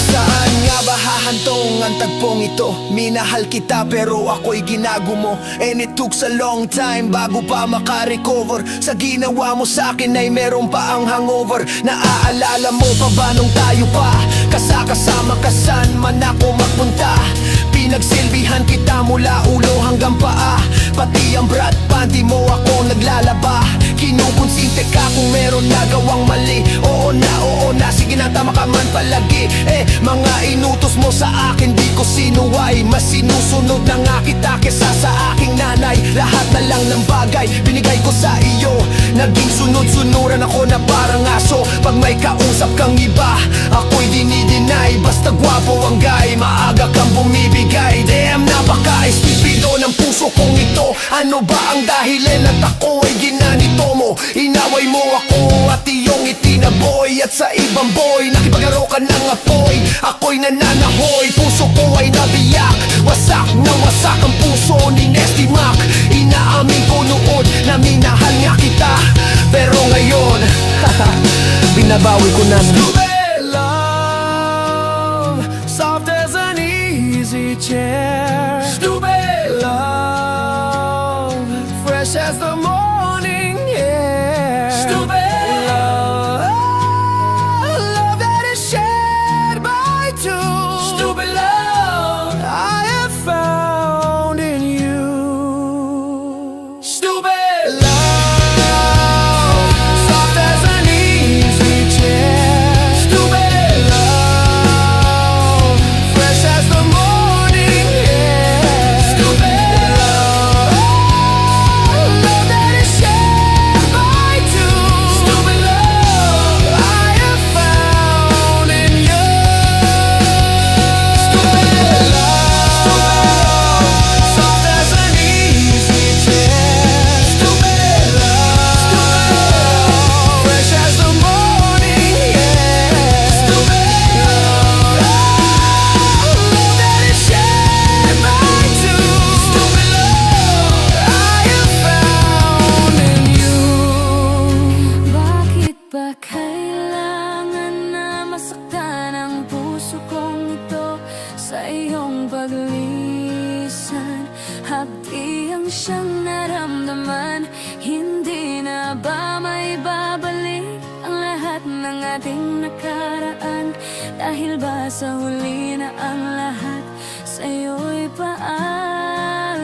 Saan nga ba hahantong ang tagpong ito? Minahal kita pero ako'y ginago mo. And it took a long time bago pa makarecover. Sa ginawa mo sa akin ay meron pa ang hangover. Naaalala mo pa ba nung tayo pa kasama ka saan man ako magpunta? Pinagsilbihan kita mula ulo hanggang paa. Pati ang brat panty mo ako naglalaba. Kinukonsinte ka kung meron nagawang mali. Oo na, sige na tama ka man palagi. Mga inutos mo sa akin di ko sinuway. Mas sinusunod na nga kita kesa sa aking nanay. Lahat na lang ng bagay binigay ko sa iyo. Naging sunod-sunuran ako na parang aso. Pag may kausap kang iba, ako'y dinideny. Basta gwapo ang guy, maaga kang bumibigay. Damn, napaka-estupido ng puso kong ito. Ano ba ang dahilan at ako ay ginanito mo? Inaway mo ako at iyong itinaboy. At sa ibang boy, nakipaglaro ka ng apoy. Ako'y nananahoy, puso ko ay nabiyak. Wasak na wasak ang puso ni Nesty Mac. Inaamin ko noon na minahal nga kita. Pero ngayon, binabawi ko na. Stupid love, soft as an easy chair. Stupid love, fresh as the morning air. Stupid love, love that is shared by two. Stupid love, I have found in you. Stupid love, soft as an easy chair. Stupid love, fresh as the morning air. Stupid love, love that is shared by two. Stupid love, I have found in you. Stupid love, soft as an easy chair. Stupid love, fresh as the morning air. Stupid love, love that is shared by two. Stupid love, I have found in you. Bakit ba kailangan na masaktan ang puso kong ito sa iyong paglisan? hapdi ang siyang naramdaman. Hindi na ba may babalik ang lahat ng ating nakaraan? Dahil ba sa huli na ang lahat sa'yo'y paalam?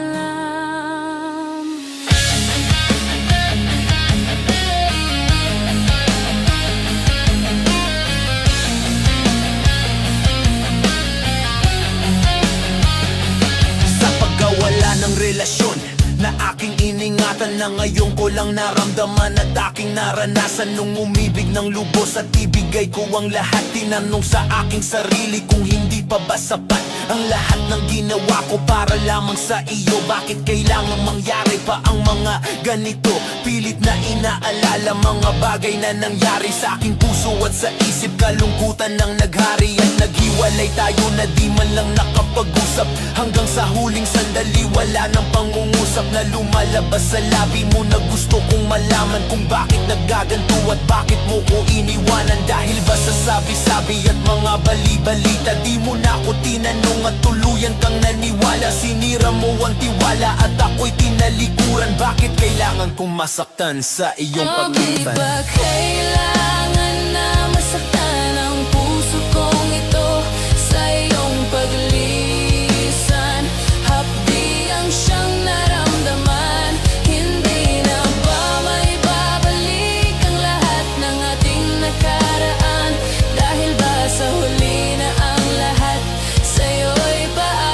Sa pagkawala ng relasyon na aking iningatan, na ngayon ko lang naramdaman at aking naranasan. Nung umibig ng lubos at ibigay ko ang lahat, tinanong sa aking sarili kung hindi pa ba sapat ang lahat ng ginawa ko para lamang sa iyo. Bakit kailangan mangyari pa ang mga ganito? Pilit na inaalala mga bagay na nangyari sa aking puso at sa isip. Kalungkutan ng naghari at naghiwalay tayo na di man lang nakapag-usap. Hanggang sa huling sandali wala nang pangungusap na lumalabas sa labi mo, na gusto kong malaman kung bakit naggaganto at bakit mo ko iniwanan. Dahil ba sa sabi-sabi at mga bali-balita, di mo na ako tinanong at tuluyan kang naniwala. Sinira mo ang tiwala at ako'y tinalikuran. Bakit kailangan kong masaktan sa iyong pagitan? Di ba kailangan na masaktan ang puso kong ito sa iyong paglisan? Hapdi ang siyang naramdaman. Hindi na ba may babalik ang lahat ng ating nakaraan? Dahil ba sa huli na ang lahat sa'yo'y paalam?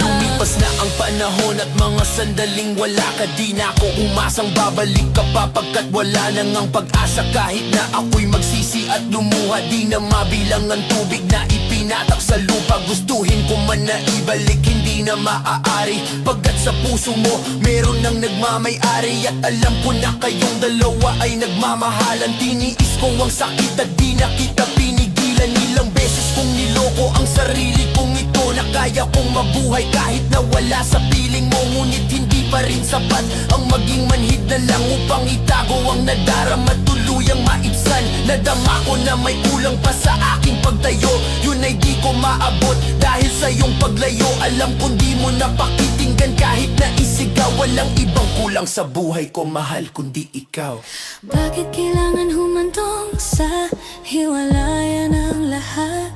Lumipas na ang panahon at mga sandaling wala ka, di na ako umasang babalik ka pa, pagkat wala na ngang pag-asa. Kahit na ako'y magsisi at lumuha, di na mabilang ang tubig na ipinatak sa lupa. Gustuhin ko man na ibalik, hindi na maaari, pagkat sa puso mo meron nang nagmamay-ari. At alam ko na kayong dalawa ay nagmamahalan. Tiniis ko ang sakit at di na kita pinigilan. Ilang beses kong niloko ang sarili kong ito, na kaya kong mabuhay kahit na wala sa piling mo. Ngunit hindi pa rin sapat ang maging manhid na lang upang itago ang nadarama, tuluyang maibsan. Nadama ko na may kulang pa sa aking pagtayo, yun ay di ko maabot dahil sa iyong paglayo. Alam kong di mo napakitinggan kahit na isigaw. Walang ibang kulang sa buhay ko, mahal, kundi ikaw. Bakit kailangan humantong sa hiwalayan ang lahat?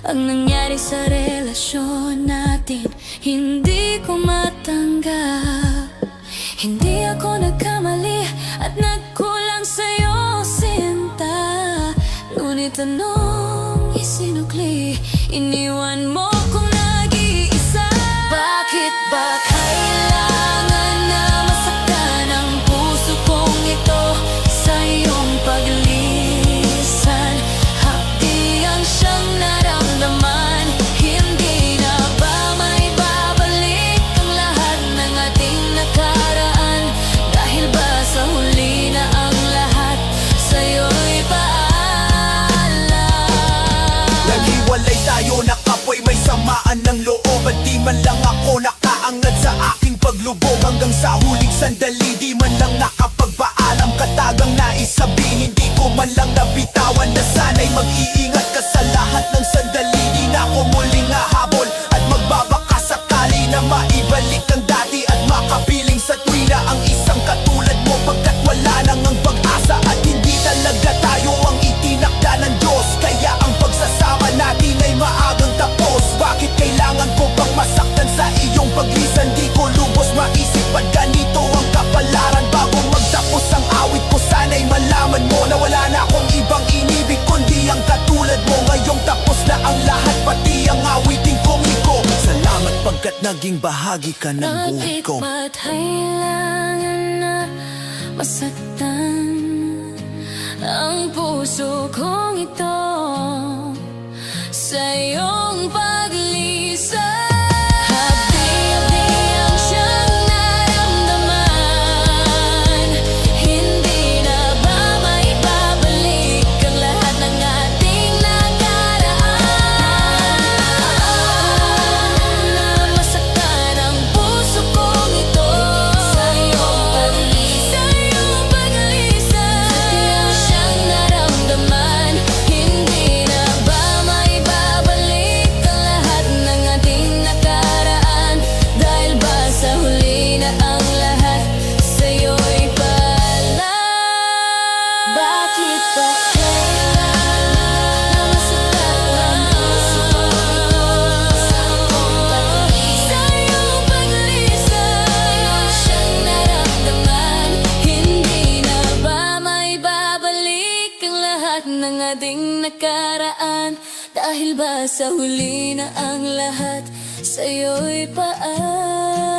Ang nangyari sa relasyon natin, hindi ko matanggap. Hindi ako nagkamali at nagkulang sa'yo, sinta. Ngunit anong isinukli, iniwan mo kong nag-iisa. Bakit ba kailangan na masaktan ang puso kong ito sa iyong paglisan? Hapdi ang siyang naramdaman. Hindi na ba may babalik ang lahat ng ating nakaraan? Dahil ba sa huli na ang lahat sa'yo'y paalam? Naghiwalay tayo na kapoy may samaan ng loob, at di man lang ako nakaangat sa aking paglubog. Hanggang sa huling sandali di man lang nakapagpaalam. Katagang nais sabihin, di ko man lang nabitawan na sana'y mag-iingat ka sa lahat ng sandali. Di na ako muling hahabol at magbabaka sakali na maibalik ang dati at makapiling sa tuwina ang isang katulad mo, pagkat wala nang ang pag-asa at hindi talaga tayo ang itinakda ng Diyos. Kaya ang pagsasama natin ay maagang tapos. Bakit kailangan ko bang masaktan sa iyong paglisan? Di ko lubos maisip at ganito ang kapalaran. Bago magtapos ang awit ko, sana'y malaman mo na wala na akong ibang inibig kundi ang katulad mo. Ngayong tapos na ang lahat, pati ang awitin kong iko. Salamat pagkat naging bahagi ka ng buhay Bakit ko. ba't kailangan na masaktan ang puso kong ito sa iyong paglisan? Hapdi-hapdi ang siyang naramdaman. Hindi na ba may babalik ang lahat ng ating nakaraan? Na masaktan ang puso kong ito sa iyong paglisan. Hapdi ang siyang naramdaman. ating nakaraan. Dahil ba sa huli na ang lahat sa'yo'y paan?